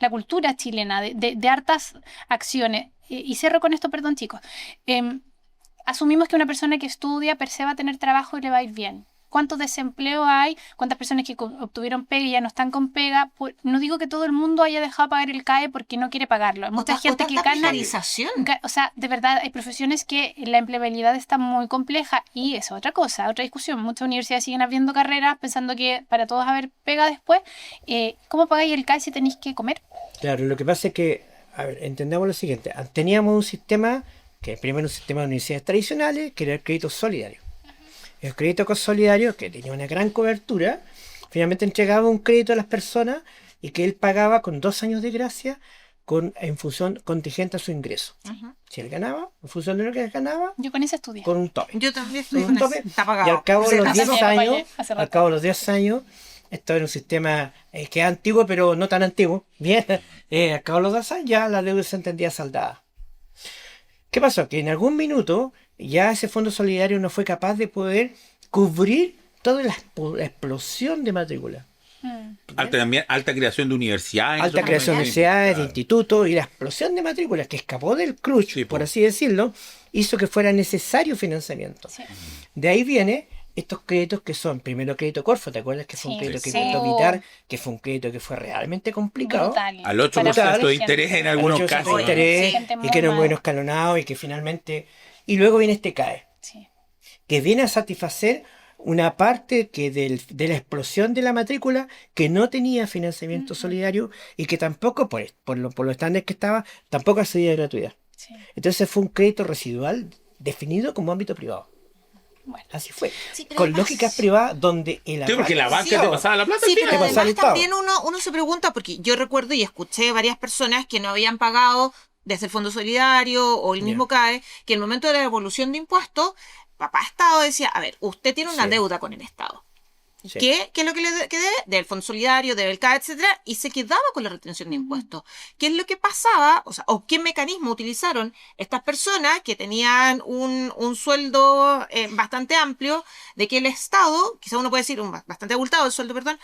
[SPEAKER 2] chilena de hartas acciones. Y cierro con esto, perdón chicos. Asumimos que una persona que estudia per se va a tener trabajo y le va a ir bien. ¿Cuánto desempleo hay? ¿Cuántas personas que obtuvieron pega y ya no están con pega? No digo que todo el mundo haya dejado pagar el CAE porque no quiere pagarlo. Hay mucha gente que
[SPEAKER 3] tanta
[SPEAKER 2] gana...
[SPEAKER 3] precarización.
[SPEAKER 2] O sea, de verdad, hay profesiones que la empleabilidad está muy compleja y es otra cosa, otra discusión. Muchas universidades siguen abriendo carreras pensando que para todos haber pega después. ¿Cómo pagáis el CAE si tenéis que comer?
[SPEAKER 4] Claro, lo que pasa es que, a ver, entendamos lo siguiente. Teníamos un sistema, que primero un sistema de universidades tradicionales, que era el crédito solidario. El crédito solidario, que tenía una gran cobertura, finalmente entregaba un crédito a las personas y que él pagaba con 2 años de gracia en función contingente a su ingreso.
[SPEAKER 3] Ujú.
[SPEAKER 4] Si él ganaba, en función de lo que él ganaba,
[SPEAKER 2] Yo con eso estudié.
[SPEAKER 4] con un tope.
[SPEAKER 3] Yo también
[SPEAKER 4] Con
[SPEAKER 3] estoy
[SPEAKER 4] un
[SPEAKER 3] con
[SPEAKER 4] tope,
[SPEAKER 3] eso. Está pagado.
[SPEAKER 4] y al cabo de los
[SPEAKER 2] Hace
[SPEAKER 4] 10
[SPEAKER 2] rato,
[SPEAKER 4] años,
[SPEAKER 2] hace rato.
[SPEAKER 4] al cabo de los 10 años, esto era un sistema que es antiguo, pero no tan antiguo. Bien, al cabo de los 2 años ya la deuda se entendía saldada. ¿Qué pasó? Que en algún minuto ya ese fondo solidario no fue capaz de poder cubrir toda la explosión de matrícula.
[SPEAKER 5] También alta creación de universidades.
[SPEAKER 4] Alta
[SPEAKER 5] eso
[SPEAKER 4] creación de
[SPEAKER 5] también.
[SPEAKER 4] universidades, de
[SPEAKER 5] Claro.
[SPEAKER 4] institutos, y la explosión de matrículas que escapó del crunch,
[SPEAKER 5] Sí,
[SPEAKER 4] por
[SPEAKER 5] po.
[SPEAKER 4] así decirlo, hizo que fuera necesario financiamiento.
[SPEAKER 2] Sí.
[SPEAKER 4] De ahí viene estos créditos que son, primero crédito Corfo, ¿te acuerdas que fue un
[SPEAKER 2] Sí,
[SPEAKER 4] crédito que
[SPEAKER 5] sí.
[SPEAKER 4] costó evitar, que fue un crédito que fue realmente complicado?
[SPEAKER 2] Brutal.
[SPEAKER 5] Al 8%
[SPEAKER 2] Para
[SPEAKER 5] de
[SPEAKER 2] mucha
[SPEAKER 5] interés
[SPEAKER 2] gente.
[SPEAKER 5] en algunos
[SPEAKER 4] 8%
[SPEAKER 5] casos.
[SPEAKER 4] de
[SPEAKER 5] ¿no?
[SPEAKER 4] interés,
[SPEAKER 2] Gente
[SPEAKER 4] y
[SPEAKER 2] muy
[SPEAKER 4] que era un
[SPEAKER 2] mal.
[SPEAKER 4] bueno escalonado y que finalmente... Y luego viene este CAE,
[SPEAKER 2] Sí.
[SPEAKER 4] que viene a satisfacer una parte que de la explosión de la matrícula que no tenía financiamiento solidario y que tampoco, por los estándares que estaba, tampoco accedía a gratuidad.
[SPEAKER 2] Sí.
[SPEAKER 4] Entonces fue un crédito residual definido como ámbito privado.
[SPEAKER 2] Bueno.
[SPEAKER 4] Así fue.
[SPEAKER 3] Sí, pero
[SPEAKER 4] Con
[SPEAKER 3] además-
[SPEAKER 4] lógicas privadas donde el
[SPEAKER 5] Sí, porque la banca
[SPEAKER 3] Sí,
[SPEAKER 5] te pasaba la plata.
[SPEAKER 3] Sí,
[SPEAKER 5] al
[SPEAKER 3] pero
[SPEAKER 5] final.
[SPEAKER 4] Te pasaba el
[SPEAKER 3] además
[SPEAKER 4] Estado.
[SPEAKER 3] también uno se pregunta, porque yo recuerdo y escuché varias personas que no habían pagado desde el Fondo Solidario o el
[SPEAKER 4] Ya.
[SPEAKER 3] mismo CAE, que en el momento de la devolución de impuestos, papá Estado decía, a ver, usted tiene una
[SPEAKER 4] Sí.
[SPEAKER 3] deuda con el Estado.
[SPEAKER 4] Sí.
[SPEAKER 3] ¿Qué es lo que que debe? Del Fondo Solidario, del CAE, etcétera, y se quedaba con la retención de impuestos. ¿Qué es lo que pasaba? O sea, o qué mecanismo utilizaron estas personas que tenían un sueldo bastante amplio, de que el Estado, quizás uno puede decir, bastante abultado el sueldo, perdón,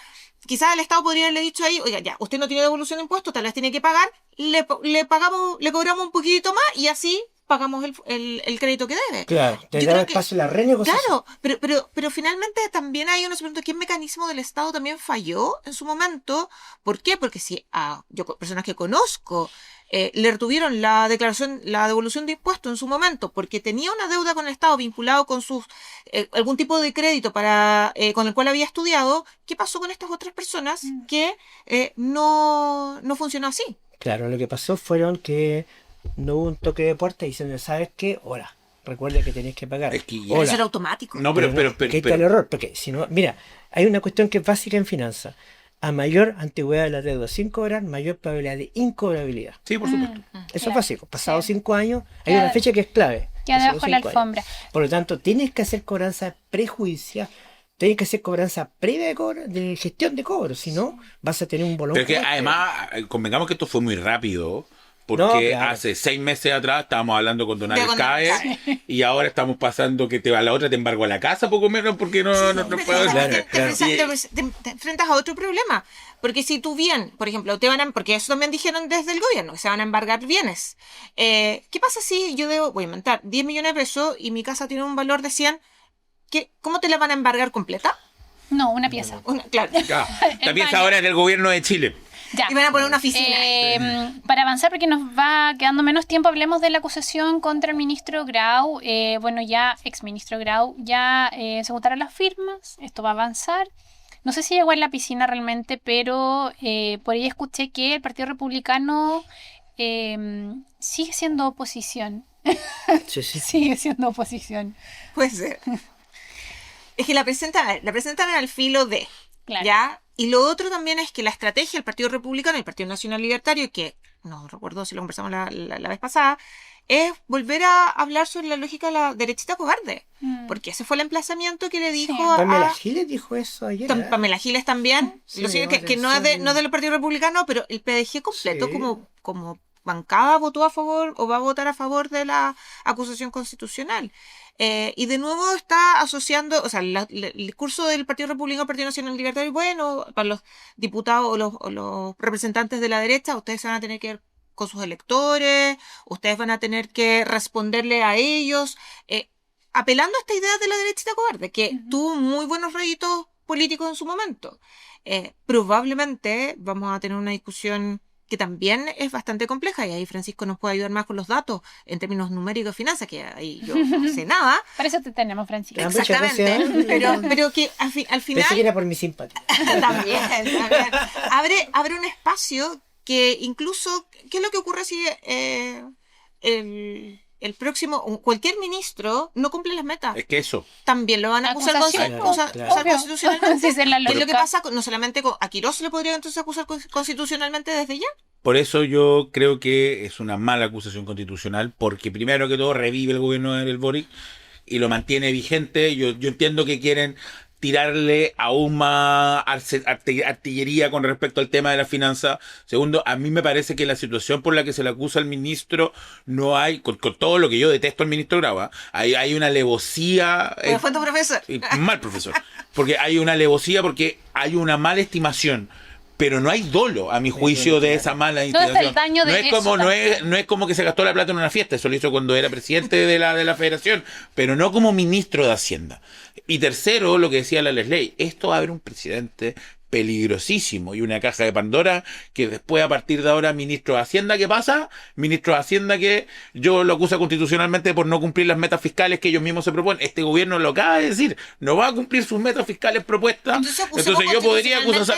[SPEAKER 3] quizás el Estado podría haberle dicho ahí, oiga, ya, usted no tiene devolución de impuestos, tal vez tiene que pagar, le pagamos, le cobramos un poquito más y así pagamos el crédito que debe.
[SPEAKER 4] Claro, te
[SPEAKER 3] Yo
[SPEAKER 4] daba
[SPEAKER 3] creo que-
[SPEAKER 4] espacio a la renegociación.
[SPEAKER 3] Claro, pero finalmente también hay una pregunta, ¿qué mecanismo del Estado también falló en su momento? ¿Por qué? Porque si a personas que conozco le retuvieron la declaración, la devolución de impuestos en su momento, porque tenía una deuda con el Estado vinculado con sus algún tipo de crédito para con el cual había estudiado, ¿qué pasó con estas otras personas que no funcionó así?
[SPEAKER 4] Claro, lo que pasó fueron que no hubo un toque de puerta diciendo, ¿sabes qué? Hola, recuerda que tenés que pagar.
[SPEAKER 5] Es que ya-
[SPEAKER 3] Eso
[SPEAKER 4] Hola.
[SPEAKER 3] era automático.
[SPEAKER 5] No, pero,
[SPEAKER 4] que ahí
[SPEAKER 5] pero,
[SPEAKER 4] está el error, porque si no, mira, hay una cuestión que es básica en finanzas. A mayor antigüedad de la deuda sin cobrar, mayor probabilidad de incobrabilidad.
[SPEAKER 5] sí, por supuesto.
[SPEAKER 4] Eso
[SPEAKER 2] Claro,
[SPEAKER 4] es básico. Pasados
[SPEAKER 2] sí.
[SPEAKER 4] 5 años, hay
[SPEAKER 2] Queda-
[SPEAKER 4] una fecha que es clave.
[SPEAKER 2] Queda
[SPEAKER 4] Pasados
[SPEAKER 2] debajo de la
[SPEAKER 4] 5 años.
[SPEAKER 2] alfombra.
[SPEAKER 4] Por lo tanto, tienes que hacer cobranza prejudicial. Tienes que hacer cobranza previa de gestión de cobro. Si no, vas a tener un bolón.
[SPEAKER 5] Pero es que
[SPEAKER 4] fuerte.
[SPEAKER 5] además, convengamos que esto fue muy rápido. Porque
[SPEAKER 4] No, claro.
[SPEAKER 5] hace 6 meses atrás estábamos hablando con Don
[SPEAKER 3] De
[SPEAKER 5] Alex
[SPEAKER 3] Don Alex
[SPEAKER 5] CAE y ahora estamos pasando que a la otra te embargo a la casa, poco menos, porque no puedo...
[SPEAKER 4] Claro,
[SPEAKER 3] te,
[SPEAKER 4] claro.
[SPEAKER 3] te enfrentas a otro problema. Porque si tú bien, por ejemplo, porque eso también dijeron desde el gobierno, que se van a embargar bienes. ¿Qué pasa si yo voy a inventar 10 millones de pesos y mi casa tiene un valor de 100? ¿Cómo te la van a embargar completa?
[SPEAKER 2] No, una pieza.
[SPEAKER 3] Claro.
[SPEAKER 5] Ah, la
[SPEAKER 2] El
[SPEAKER 5] pieza
[SPEAKER 2] baño.
[SPEAKER 5] ahora es del gobierno de Chile.
[SPEAKER 2] Ya.
[SPEAKER 3] Y van a poner una oficina.
[SPEAKER 2] Para avanzar, porque nos va quedando menos tiempo, hablemos de la acusación contra el ministro Grau. Bueno, ya, exministro Grau, ya se votaron las firmas, esto va a avanzar. No sé si llegó en la piscina realmente, pero por ahí escuché que el Partido Republicano sigue siendo oposición.
[SPEAKER 4] Sí, sí.
[SPEAKER 2] Sigue siendo oposición.
[SPEAKER 3] Puede ser. Es que la presentan al filo de.
[SPEAKER 2] Claro.
[SPEAKER 3] ¿Ya? Y lo otro también es que la estrategia del Partido Republicano y el Partido Nacional Libertario, que no recuerdo si lo conversamos la vez pasada, es volver a hablar sobre la lógica de la derechita cobarde. Porque ese fue el emplazamiento que le dijo
[SPEAKER 2] Sí.
[SPEAKER 4] Pamela Giles dijo eso ayer.
[SPEAKER 3] Pamela Giles también.
[SPEAKER 4] Sí,
[SPEAKER 3] Lo sigo,
[SPEAKER 4] me
[SPEAKER 3] que no
[SPEAKER 4] atención.
[SPEAKER 3] es del Partido Republicano, pero el PDG completo
[SPEAKER 4] Sí.
[SPEAKER 3] como bancada votó a favor o va a votar a favor de la acusación constitucional. Y de nuevo está asociando, o sea, el discurso del Partido Republicano, Partido Nacional Libertario, bueno, para los diputados o los representantes de la derecha, ustedes se van a tener que ver con sus electores, ustedes van a tener que responderle a ellos, apelando a esta idea de la derechita cobarde, que tuvo muy buenos réditos políticos en su momento. Probablemente vamos a tener una discusión que también es bastante compleja, y ahí Francisco nos puede ayudar más con los datos en términos numéricos y finanzas, que ahí yo no sé nada.
[SPEAKER 2] Para eso te tenemos, Francisco.
[SPEAKER 4] Ah, muchas
[SPEAKER 3] Exactamente,
[SPEAKER 4] gracias.
[SPEAKER 3] pero que al
[SPEAKER 4] Pensé
[SPEAKER 3] final
[SPEAKER 4] que era por mi simpatía.
[SPEAKER 3] también abre un espacio que incluso, ¿qué es lo que ocurre si el próximo, cualquier ministro no cumple las metas?
[SPEAKER 5] Es que eso.
[SPEAKER 3] También lo van a acusar,
[SPEAKER 2] Acusación,
[SPEAKER 4] Claro,
[SPEAKER 3] acusar
[SPEAKER 4] claro.
[SPEAKER 3] constitucionalmente.
[SPEAKER 2] Sí, esa es la
[SPEAKER 3] ¿Qué es lo que
[SPEAKER 2] lógica.
[SPEAKER 3] pasa? No solamente a Quirós se le podría entonces acusar constitucionalmente desde ya.
[SPEAKER 5] Por eso yo creo que es una mala acusación constitucional, porque primero que todo revive el gobierno del Boric y lo mantiene vigente. Yo entiendo que quieren tirarle aún más artillería con respecto al tema de la finanza. Segundo, a mí me parece que la situación por la que se le acusa al ministro no hay, con todo lo que yo detesto al ministro Grau, hay una alevosía.
[SPEAKER 3] Pero fue tu profesor.
[SPEAKER 5] Mal profesor. Porque hay una alevosía, porque hay una mala estimación. pero no hay dolo, a mi juicio, de esa mala
[SPEAKER 2] ¿Dónde está
[SPEAKER 5] institución.
[SPEAKER 2] el daño de eso
[SPEAKER 5] No es como que se gastó la plata en una fiesta, eso lo hizo cuando era presidente de la federación, pero no como ministro de Hacienda. Y tercero, lo que decía la Leslie, esto va a haber un presidente peligrosísimo y una caja de Pandora que después, a partir de ahora, ministro de Hacienda, ¿qué pasa? Ministro de Hacienda que yo lo acusa constitucionalmente por no cumplir las metas fiscales que ellos mismos se proponen. Este gobierno lo acaba de decir, no va a cumplir sus metas fiscales propuestas. Entonces yo podría acusar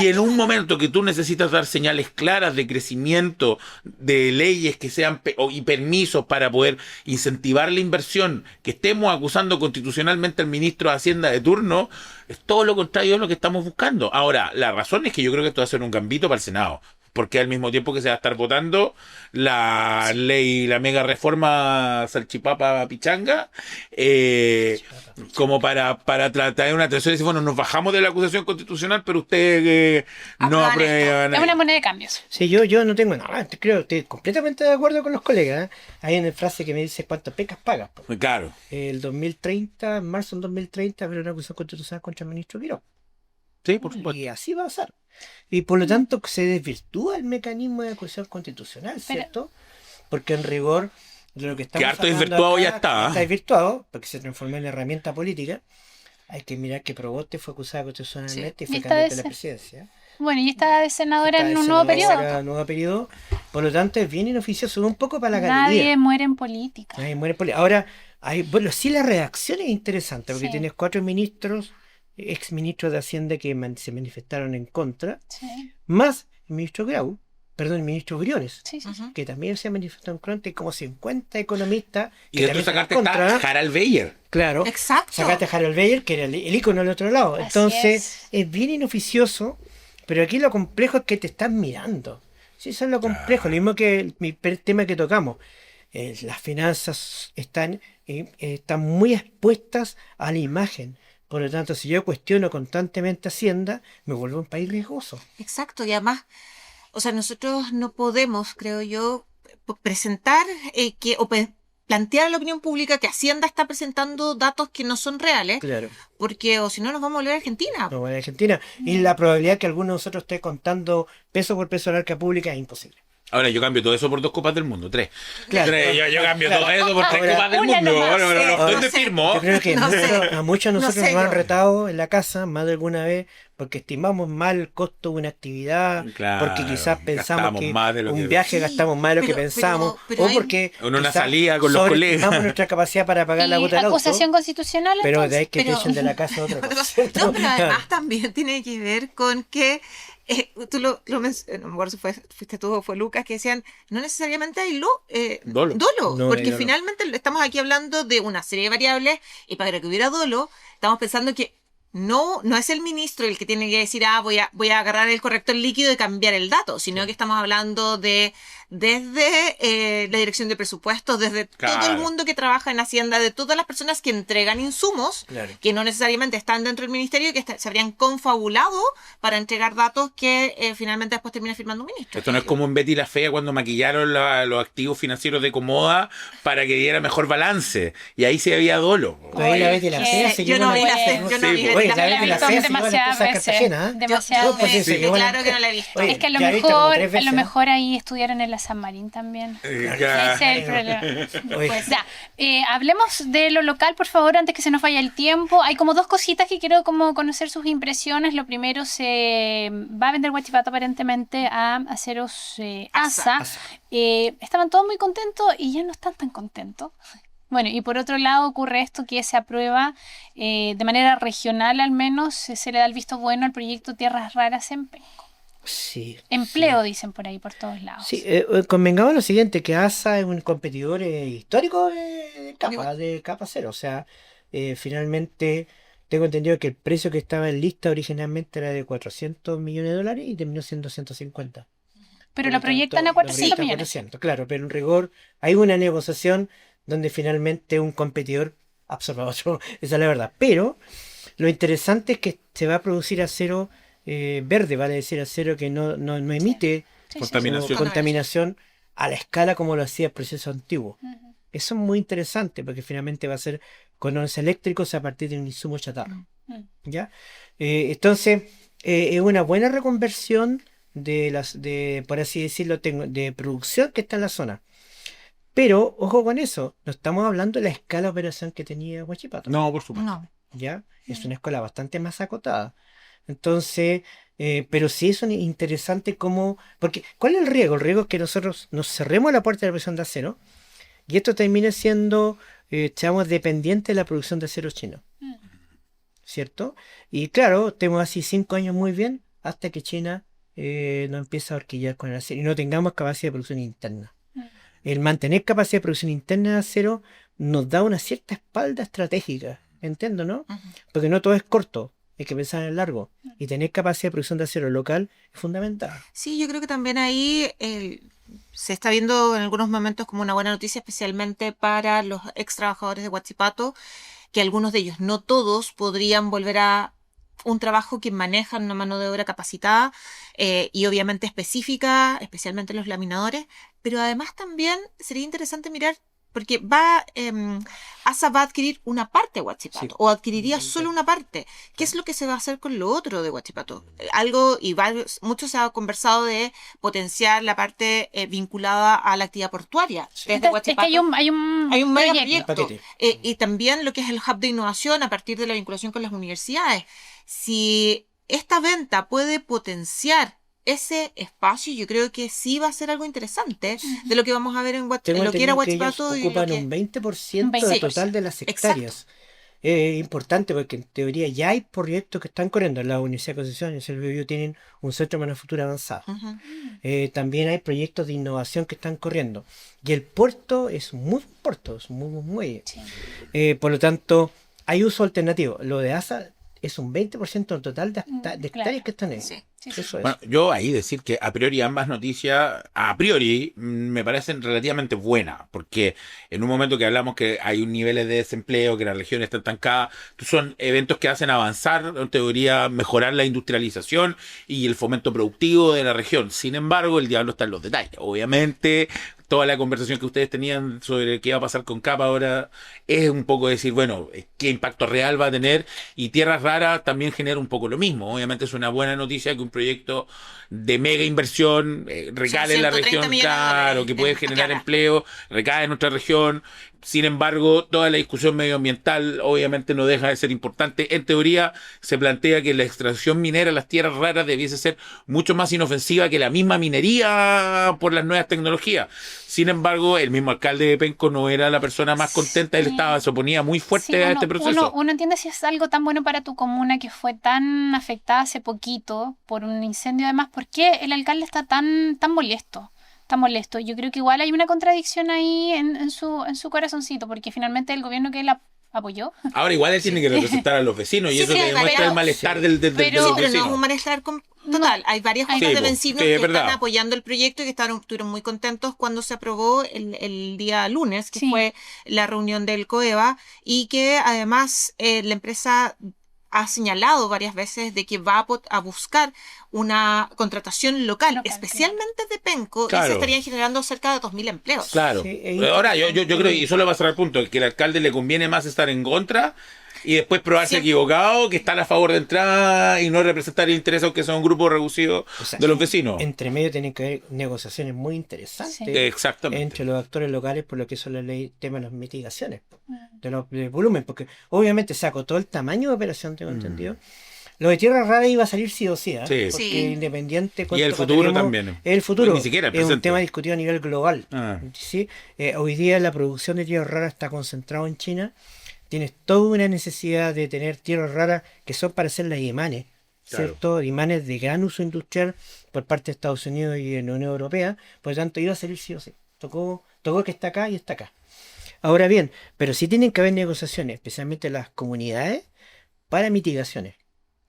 [SPEAKER 5] y en un momento que tú necesitas dar señales claras de crecimiento, de leyes que sean y permisos para poder incentivar la inversión, que estemos acusando constitucionalmente al ministro de Hacienda de turno, es todo lo contrario de lo que estamos buscando. Ahora, la razón es que yo creo que esto va a ser un gambito para el Senado, porque al mismo tiempo que se va a estar votando la ley, la mega reforma salchipapa pichanga, como para tratar de una atención y decir, bueno, nos bajamos de la acusación constitucional, pero usted no aprueba.
[SPEAKER 2] Es una moneda de cambios.
[SPEAKER 4] Sí, yo no tengo nada, creo, estoy completamente de acuerdo con los colegas, ¿eh? Hay una frase que me dice cuántas pecas pagas.
[SPEAKER 5] Claro.
[SPEAKER 4] El 2030, en marzo del 2030, habrá una acusación constitucional contra el ministro Quirós.
[SPEAKER 5] Sí, por supuesto.
[SPEAKER 4] Y así va a ser. Y por lo tanto se desvirtúa el mecanismo de acusación constitucional, ¿cierto? Porque en rigor de lo que estamos
[SPEAKER 5] que harto
[SPEAKER 4] hablando
[SPEAKER 5] desvirtuado
[SPEAKER 4] acá,
[SPEAKER 5] ya está.
[SPEAKER 4] Está desvirtuado, porque se transformó en herramienta política. Hay que mirar que Proboste fue acusada constitucionalmente y fue candidato a la presidencia.
[SPEAKER 2] Bueno, y está de senadora en un nuevo
[SPEAKER 4] periodo. Por lo tanto, es bien inoficioso, un poco para la
[SPEAKER 2] Nadie
[SPEAKER 4] galería.
[SPEAKER 2] muere en política.
[SPEAKER 4] Nadie muere en política. Ahora, bueno, sí, la redacción es interesante, porque
[SPEAKER 2] Sí.
[SPEAKER 4] tienes 4 ministros, exministros de Hacienda que se manifestaron en contra,
[SPEAKER 2] Sí,
[SPEAKER 4] más el ministro el ministro Briones,
[SPEAKER 2] sí, sí.
[SPEAKER 3] Ujú.
[SPEAKER 4] que también se manifestó en contra, y como 50 economistas
[SPEAKER 5] Y
[SPEAKER 4] que
[SPEAKER 5] después
[SPEAKER 4] también
[SPEAKER 5] sacarte
[SPEAKER 4] están en
[SPEAKER 5] está Harald Beyer.
[SPEAKER 4] claro,
[SPEAKER 3] Exacto.
[SPEAKER 4] sacaste a Harold Bayer, que era el ícono del otro lado.
[SPEAKER 2] Así
[SPEAKER 4] Entonces, es bien inoficioso, pero aquí lo complejo es que te están mirando. Sí, eso es lo complejo, lo mismo que el tema que tocamos. Las finanzas están muy expuestas a la imagen. Por lo tanto, si yo cuestiono constantemente Hacienda, me vuelvo un país riesgoso.
[SPEAKER 3] Exacto, y además, o sea, nosotros no podemos, creo yo, presentar plantear a la opinión pública que Hacienda está presentando datos que no son reales,
[SPEAKER 4] Claro.
[SPEAKER 3] porque o si no nos vamos a volver a Argentina.
[SPEAKER 4] No, en Argentina. Y la probabilidad que alguno de nosotros esté contando peso por peso la arca pública es imposible.
[SPEAKER 5] Ahora yo cambio todo eso por 2 copas del mundo, 3.
[SPEAKER 4] Claro.
[SPEAKER 5] Yo cambio todo eso por 3
[SPEAKER 4] Ahora,
[SPEAKER 5] copas del
[SPEAKER 2] una
[SPEAKER 5] mundo.
[SPEAKER 2] nomás.
[SPEAKER 5] ¿Dónde
[SPEAKER 3] No sé.
[SPEAKER 5] firmo?
[SPEAKER 4] Yo creo que
[SPEAKER 3] No sé.
[SPEAKER 4] a muchos de
[SPEAKER 3] No
[SPEAKER 4] nosotros
[SPEAKER 3] sé
[SPEAKER 4] nos han
[SPEAKER 3] yo.
[SPEAKER 4] retado en la casa más de alguna vez porque estimamos mal el costo de una actividad,
[SPEAKER 5] Claro,
[SPEAKER 4] porque quizás pensamos
[SPEAKER 5] gastamos
[SPEAKER 4] que
[SPEAKER 5] más de lo
[SPEAKER 4] un
[SPEAKER 5] que-
[SPEAKER 4] viaje
[SPEAKER 3] Sí,
[SPEAKER 4] gastamos más de lo que
[SPEAKER 3] pero-
[SPEAKER 4] pensamos,
[SPEAKER 3] pero
[SPEAKER 4] o
[SPEAKER 3] hay-
[SPEAKER 4] porque
[SPEAKER 5] En una
[SPEAKER 4] quizás
[SPEAKER 5] salida con los
[SPEAKER 4] sobreestimamos
[SPEAKER 5] colegas.
[SPEAKER 4] nuestra capacidad para pagar la
[SPEAKER 2] ¿Y
[SPEAKER 4] cuota del auto,
[SPEAKER 2] acusación constitucional
[SPEAKER 4] pero de
[SPEAKER 2] entonces?
[SPEAKER 4] ahí que te
[SPEAKER 3] Pero-
[SPEAKER 4] echen de la casa otra cosa. ¿cierto?
[SPEAKER 3] No, pero además también tiene que ver con que tú lo no me acuerdo si fuiste tú o fue Lucas, que decían, no necesariamente hay
[SPEAKER 5] Dolo.
[SPEAKER 4] No,
[SPEAKER 3] porque
[SPEAKER 4] hay dolo.
[SPEAKER 3] finalmente estamos aquí hablando de una serie de variables y para que hubiera dolo, estamos pensando que no es el ministro el que tiene que decir, voy a agarrar el corrector líquido y cambiar el dato, sino que estamos hablando de desde la dirección de presupuestos, desde todo el
[SPEAKER 5] Claro.
[SPEAKER 3] mundo que trabaja en Hacienda, de todas las personas que entregan insumos,
[SPEAKER 4] Claro.
[SPEAKER 3] que no necesariamente están dentro del ministerio y que se habrían confabulado para entregar datos que finalmente después termina firmando un ministro.
[SPEAKER 5] Esto no es como en Betty la Fea cuando maquillaron los activos financieros de Comoda para que diera mejor balance. Y ahí sí había dolo.
[SPEAKER 4] Ahí la Betty la Fea se
[SPEAKER 3] yo
[SPEAKER 4] llevó
[SPEAKER 3] no
[SPEAKER 4] una
[SPEAKER 3] vi la
[SPEAKER 4] cosa-
[SPEAKER 3] fe, yo no
[SPEAKER 5] Sí,
[SPEAKER 3] vi
[SPEAKER 5] pues.
[SPEAKER 4] Oye,
[SPEAKER 3] Betty
[SPEAKER 4] la
[SPEAKER 3] la
[SPEAKER 4] Betty la
[SPEAKER 3] Fea.
[SPEAKER 4] Fea se llevó las
[SPEAKER 2] demasiadas
[SPEAKER 4] cosas
[SPEAKER 2] veces.
[SPEAKER 4] cartagenas, ¿eh?
[SPEAKER 2] Demasiadas
[SPEAKER 3] Yo,
[SPEAKER 4] pues, sí,
[SPEAKER 2] veces.
[SPEAKER 4] se llevó la-
[SPEAKER 3] claro que no la he visto.
[SPEAKER 4] Oye,
[SPEAKER 2] Es que a lo
[SPEAKER 4] ya viste como
[SPEAKER 2] mejor,
[SPEAKER 4] 3 veces, ¿eh?
[SPEAKER 2] ahí estudiaron en la San Marín también. Ese es el problema.
[SPEAKER 4] Oye,
[SPEAKER 2] Ya, hablemos de lo local, por favor, antes que se nos vaya el tiempo. Hay como 2 cositas que quiero como conocer sus impresiones. Lo primero, se va a vender Huachipato aparentemente a Aceros ASA. Estaban todos muy contentos y ya no están tan contentos. Bueno, y por otro lado ocurre esto que se aprueba de manera regional, al menos se le da el visto bueno al proyecto Tierras Raras en Penco.
[SPEAKER 4] sí.
[SPEAKER 2] Empleo, dicen por ahí, por todos lados.
[SPEAKER 4] Sí, convengamos lo siguiente, que ASA es un competidor histórico de capa cero. O sea, finalmente tengo entendido que el precio que estaba en lista originalmente era de $400 millones y terminó siendo 150.
[SPEAKER 2] Pero
[SPEAKER 4] Por
[SPEAKER 2] lo
[SPEAKER 4] lo
[SPEAKER 2] proyectan
[SPEAKER 4] tanto,
[SPEAKER 2] a 400
[SPEAKER 4] lo proyectan a
[SPEAKER 2] millones.
[SPEAKER 4] 400, claro, pero en rigor hay una negociación donde finalmente un competidor absorba a otro. Esa es la verdad. Pero lo interesante es que se va a producir acero verde, vale decir acero que no emite
[SPEAKER 2] Sí, sí,
[SPEAKER 5] Contaminación.
[SPEAKER 4] contaminación a la escala como lo hacía el proceso antiguo.
[SPEAKER 2] Ujú.
[SPEAKER 4] Eso es muy interesante porque finalmente va a ser con los eléctricos a partir de un insumo chatarra.
[SPEAKER 2] Mm.
[SPEAKER 4] ¿Ya? Entonces, Es una buena reconversión por así decirlo, de producción que está en la zona. Pero, ojo con eso, no estamos hablando de la escala de operación que tenía Huachipato.
[SPEAKER 5] No, por supuesto.
[SPEAKER 3] No.
[SPEAKER 4] ¿Ya? Es una escuela bastante más acotada. Entonces, pero sí es interesante cómo... Porque, ¿cuál es el riesgo? El riesgo es que nosotros nos cerremos la puerta de la producción de acero y esto termine siendo, digamos, dependiente de la producción de acero chino. ¿Cierto? Y claro, tenemos así 5 años muy bien hasta que China nos empieza a horquillar con el acero y no tengamos capacidad de producción interna. El mantener capacidad de producción interna de acero nos da una cierta espalda estratégica, entiendo, ¿no?
[SPEAKER 3] Ujú.
[SPEAKER 4] Porque no todo es corto, hay que pensar en el largo. Y tener capacidad de producción de acero local es fundamental.
[SPEAKER 3] Sí, yo creo que también ahí se está viendo en algunos momentos como una buena noticia, especialmente para los ex trabajadores de Huachipato, que algunos de ellos, no todos, podrían volver a un trabajo que manejan una mano de obra capacitada y obviamente específica, especialmente los laminadores, pero además también sería interesante mirar, porque ASA va a adquirir una parte de Huachipato,
[SPEAKER 4] Sí.
[SPEAKER 3] o adquiriría solo una parte. ¿Qué es lo que se va a hacer con lo otro de Huachipato? Mucho se ha conversado de potenciar la parte vinculada a la actividad portuaria desde
[SPEAKER 2] Es que
[SPEAKER 3] Huachipato.
[SPEAKER 2] hay un
[SPEAKER 3] Hay un mega
[SPEAKER 2] proyecto.
[SPEAKER 3] proyecto.
[SPEAKER 4] Paquete.
[SPEAKER 3] Y también lo que es el hub de innovación a partir de la vinculación con las universidades. Si esta venta puede potenciar ese espacio, yo creo que sí va a ser algo interesante de lo que vamos a ver en
[SPEAKER 4] Tengo
[SPEAKER 3] lo que era
[SPEAKER 4] entendido que ellos
[SPEAKER 3] Huachipato y lo
[SPEAKER 4] ocupan
[SPEAKER 3] que...
[SPEAKER 4] un 20% del
[SPEAKER 2] 20%.
[SPEAKER 4] total de las
[SPEAKER 3] Exacto.
[SPEAKER 4] hectáreas. Es importante porque en teoría ya hay proyectos que están corriendo. La Universidad de Concepción y el BioBio tienen un centro de manufactura avanzada.
[SPEAKER 3] Ujú.
[SPEAKER 4] También hay proyectos de innovación que están corriendo. Y el puerto es muy puerto, es muy muelle.
[SPEAKER 2] Sí.
[SPEAKER 4] Por lo tanto, hay uso alternativo. Lo de ASA es un 20% del total de hectáreas
[SPEAKER 2] Claro.
[SPEAKER 4] que están ahí.
[SPEAKER 3] Sí.
[SPEAKER 2] Sí, sí.
[SPEAKER 4] Eso es.
[SPEAKER 5] Bueno, yo ahí decir que a priori ambas noticias, me parecen relativamente buenas, porque en un momento que hablamos que hay un niveles de desempleo, que la región está estancada, son eventos que hacen avanzar, en teoría, mejorar la industrialización y el fomento productivo de la región. Sin embargo, el diablo está en los detalles. Obviamente, toda la conversación que ustedes tenían sobre qué va a pasar con CAP ahora es un poco decir, bueno, qué impacto real va a tener, y Tierras Raras también genera un poco lo mismo. Obviamente es una buena noticia que un proyecto de mega inversión recale en la
[SPEAKER 3] 130
[SPEAKER 5] región,
[SPEAKER 3] millones de
[SPEAKER 5] claro,
[SPEAKER 3] dólares,
[SPEAKER 5] que puede
[SPEAKER 3] está
[SPEAKER 5] generar
[SPEAKER 3] clara.
[SPEAKER 5] empleo, recae en nuestra región. Sin embargo, toda la discusión medioambiental obviamente no deja de ser importante. En teoría, se plantea que la extracción minera en las tierras raras debiese ser mucho más inofensiva que la misma minería por las nuevas tecnologías. Sin embargo, el mismo alcalde de Penco no era la persona más contenta, él se oponía muy fuerte
[SPEAKER 2] Sí,
[SPEAKER 5] a este proceso.
[SPEAKER 2] uno entiende si es algo tan bueno para tu comuna que fue tan afectada hace poquito por un incendio. Además, ¿por qué el alcalde está tan molesto? Tan molesto. Yo creo que igual hay una contradicción ahí en su corazoncito, porque finalmente el gobierno que él apoyó.
[SPEAKER 5] Ahora igual él tiene que representar a los vecinos, y
[SPEAKER 3] Sí,
[SPEAKER 5] eso
[SPEAKER 3] sí,
[SPEAKER 5] te demuestra
[SPEAKER 3] pero-
[SPEAKER 5] el malestar de los
[SPEAKER 2] pero-
[SPEAKER 3] Sí, pero no es
[SPEAKER 5] vecinos.
[SPEAKER 3] un malestar total. Hay varias juntas
[SPEAKER 5] Sí,
[SPEAKER 3] de
[SPEAKER 5] po,
[SPEAKER 3] vecinos
[SPEAKER 5] sí,
[SPEAKER 3] que
[SPEAKER 5] es verdad.
[SPEAKER 3] están apoyando el proyecto y que estuvieron muy contentos cuando se aprobó el día lunes, que
[SPEAKER 2] Sí.
[SPEAKER 3] fue la reunión del COEVA, y que además la empresa ha señalado varias veces de que va a buscar una contratación local,
[SPEAKER 2] Local,
[SPEAKER 3] especialmente de Penco, y
[SPEAKER 5] Claro.
[SPEAKER 3] se estarían generando cerca de 2.000 empleos.
[SPEAKER 5] Claro.
[SPEAKER 4] Sí, es
[SPEAKER 5] Ahora, yo creo, y solo va a cerrar el punto, que al alcalde le conviene más estar en contra y después probarse
[SPEAKER 3] Sí.
[SPEAKER 5] equivocado, que están a favor de entrar y no representar el interés, aunque sea un grupo reducido
[SPEAKER 4] O sea,
[SPEAKER 5] de los vecinos.
[SPEAKER 4] Entre medio tienen que haber negociaciones muy interesantes
[SPEAKER 2] Sí.
[SPEAKER 5] Exactamente.
[SPEAKER 4] entre los actores locales por lo que son la ley tema de las mitigaciones de volumen, porque obviamente saco todo el tamaño de operación, tengo entendido. Lo de Tierra Rara iba a salir sí o sí, ¿eh?
[SPEAKER 5] Sí.
[SPEAKER 4] Porque
[SPEAKER 3] Sí.
[SPEAKER 4] independiente
[SPEAKER 5] Y el
[SPEAKER 4] cuánto
[SPEAKER 5] futuro
[SPEAKER 4] tenemos,
[SPEAKER 5] también.
[SPEAKER 4] es el futuro.
[SPEAKER 5] Ni siquiera el
[SPEAKER 4] es un
[SPEAKER 5] presente.
[SPEAKER 4] tema discutido a nivel global.
[SPEAKER 5] Ah.
[SPEAKER 4] ¿Sí? Hoy día la producción de Tierra Rara está concentrada en China. Tienes toda una necesidad de tener tierras raras que son para hacer las imanes,
[SPEAKER 5] Claro.
[SPEAKER 4] ¿cierto? Imanes de gran uso industrial por parte de Estados Unidos y de la Unión Europea. Por lo tanto, iba a salir sí o sí. Tocó que está acá y está acá. Ahora bien, pero sí tienen que haber negociaciones, especialmente las comunidades, para mitigaciones.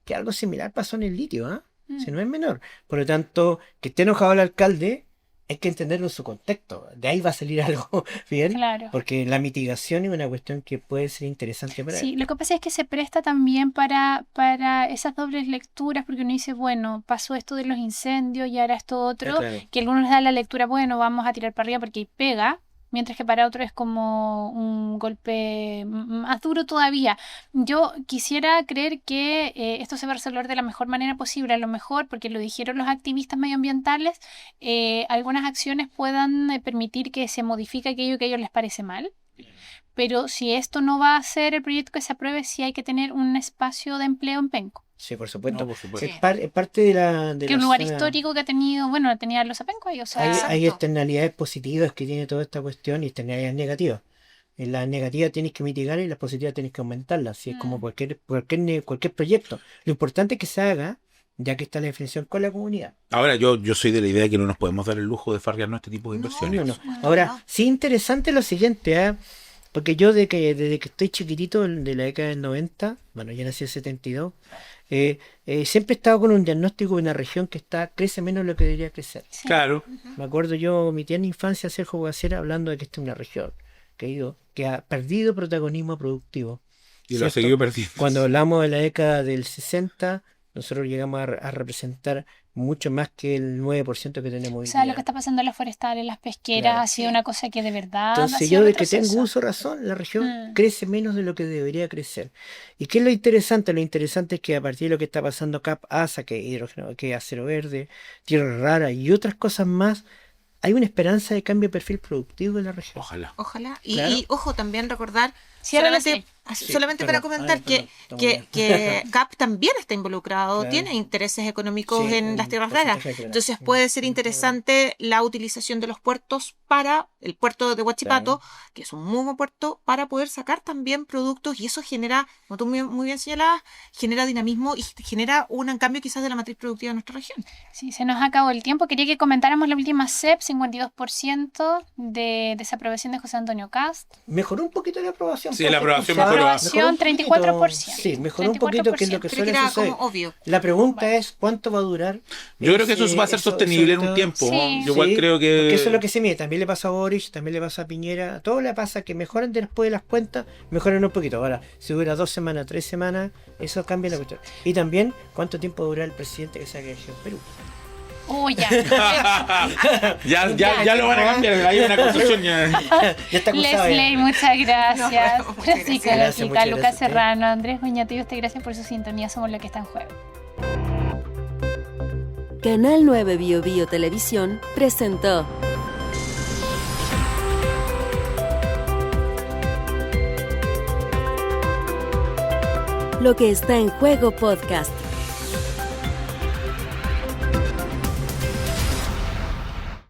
[SPEAKER 4] Que algo similar pasó en el litio, ¿ah? Si no es menor. Por lo tanto, que esté enojado el alcalde, hay que entenderlo en su contexto. De ahí va a salir algo bien.
[SPEAKER 2] Claro.
[SPEAKER 4] Porque la mitigación es una cuestión que puede ser interesante para
[SPEAKER 2] Sí,
[SPEAKER 4] él.
[SPEAKER 2] lo que pasa es que se presta también para esas dobles lecturas, porque uno dice, bueno, pasó esto de los incendios y ahora esto otro,
[SPEAKER 4] Claro.
[SPEAKER 2] que algunos dan la lectura, bueno, vamos a tirar para arriba porque hay pega, mientras que para otros es como un golpe más duro todavía. Yo quisiera creer que esto se va a resolver de la mejor manera posible, a lo mejor, porque lo dijeron los activistas medioambientales, algunas acciones puedan permitir que se modifique aquello que a ellos les parece mal. Pero si esto no va a ser el proyecto que se apruebe, sí hay que tener un espacio de empleo en Penco.
[SPEAKER 4] Sí, por supuesto.
[SPEAKER 5] No, por supuesto.
[SPEAKER 4] Es parte de la
[SPEAKER 2] Que un lugar histórico que ha tenido, bueno, tenía los Apencos ahí, o sea...
[SPEAKER 4] Hay externalidades positivas que tiene toda esta cuestión y externalidades negativas. En las negativas tienes que mitigarlas y las positivas tienes que aumentarlas. Así es como cualquier proyecto. Lo importante es que se haga, ya que está la definición con la comunidad.
[SPEAKER 5] Ahora, yo soy de la idea de que no nos podemos dar el lujo de farrearnos este tipo de inversiones.
[SPEAKER 4] No. Ahora, sí interesante lo siguiente, porque yo desde que estoy chiquitito, de la década del 90, bueno, yo nací en 72, siempre he estado con un diagnóstico de una región que crece menos de lo que debería crecer.
[SPEAKER 2] Sí.
[SPEAKER 5] Claro.
[SPEAKER 4] Me acuerdo yo, mi tierna infancia, Sergio Bogacera, hablando de que esta es una región que ha perdido protagonismo productivo.
[SPEAKER 5] Y lo ha
[SPEAKER 4] ¿cierto?
[SPEAKER 5] seguido perdiendo.
[SPEAKER 4] Cuando hablamos de la década del 60, nosotros llegamos a representar mucho más que el 9% que tenemos hoy
[SPEAKER 2] O sea,
[SPEAKER 4] día.
[SPEAKER 2] lo que está pasando en las forestales, las pesqueras,
[SPEAKER 4] Claro.
[SPEAKER 2] ha sido una cosa que de verdad ha
[SPEAKER 4] Entonces
[SPEAKER 2] sido
[SPEAKER 4] yo de que
[SPEAKER 2] retroceso.
[SPEAKER 4] tengo uso razón, la región crece menos de lo que debería crecer. ¿Y qué es lo interesante? Lo interesante es que a partir de lo que está pasando CAP, ASA, que hidrógeno, que acero verde, tierra rara y otras cosas más, hay una esperanza de cambio de perfil productivo en la región.
[SPEAKER 5] Ojalá.
[SPEAKER 3] Ojalá.
[SPEAKER 4] Claro.
[SPEAKER 3] Y ojo, también recordar,
[SPEAKER 2] Cierra la
[SPEAKER 3] solamente para comentar que CAP también está involucrado,
[SPEAKER 4] Claro.
[SPEAKER 3] tiene intereses económicos
[SPEAKER 4] Sí,
[SPEAKER 3] en
[SPEAKER 4] un
[SPEAKER 3] las tierras raras.
[SPEAKER 4] porcentaje claro.
[SPEAKER 3] Entonces puede ser interesante la utilización de los puertos para el puerto de Huachipato, que es un muy buen puerto, para poder sacar también productos y eso genera, como tú muy bien señalabas, genera dinamismo y genera un cambio quizás de la matriz productiva de nuestra región.
[SPEAKER 2] Sí, se nos acabó el tiempo. Quería que comentáramos la última CEP, 52% de desaprobación de José Antonio Cast.
[SPEAKER 4] Mejoró un poquito la aprobación.
[SPEAKER 5] Sí, la aprobación
[SPEAKER 4] mejoró.
[SPEAKER 5] mejoró.
[SPEAKER 2] Aprobación, 34%.
[SPEAKER 4] Sí, mejoró un poquito, que es lo que
[SPEAKER 3] Creo que
[SPEAKER 4] suele
[SPEAKER 3] era
[SPEAKER 4] suceder.
[SPEAKER 3] como obvio.
[SPEAKER 4] La pregunta es, ¿cuánto va a durar?
[SPEAKER 5] Yo creo que eso va a ser sostenible en un tiempo.
[SPEAKER 2] Sí.
[SPEAKER 5] Yo igual creo que...
[SPEAKER 4] Porque eso es lo que se mide. También le pasa a Boric, también le pasa a Piñera. A todos le pasa que mejoran después de las cuentas, mejoran un poquito. Ahora, si dura 2 semanas, 3 semanas, eso cambia la cuestión. Y también, ¿cuánto tiempo dura el presidente que se haya elegido en Perú?
[SPEAKER 2] Oh, ya.
[SPEAKER 5] ya lo van a cambiar. Hay una construcción ya.
[SPEAKER 4] Ya está acusado.
[SPEAKER 2] Leslie, muchas gracias.
[SPEAKER 3] No, muchas
[SPEAKER 2] Francisco
[SPEAKER 3] gracias.
[SPEAKER 2] Gatica,
[SPEAKER 4] Muchas
[SPEAKER 2] Lucas
[SPEAKER 4] gracias.
[SPEAKER 2] Serrano, Andrés Goñate, usted gracias por su sintonía. Somos lo que está en juego.
[SPEAKER 1] Canal 9 Bio Bio Televisión presentó Lo que está en juego podcast.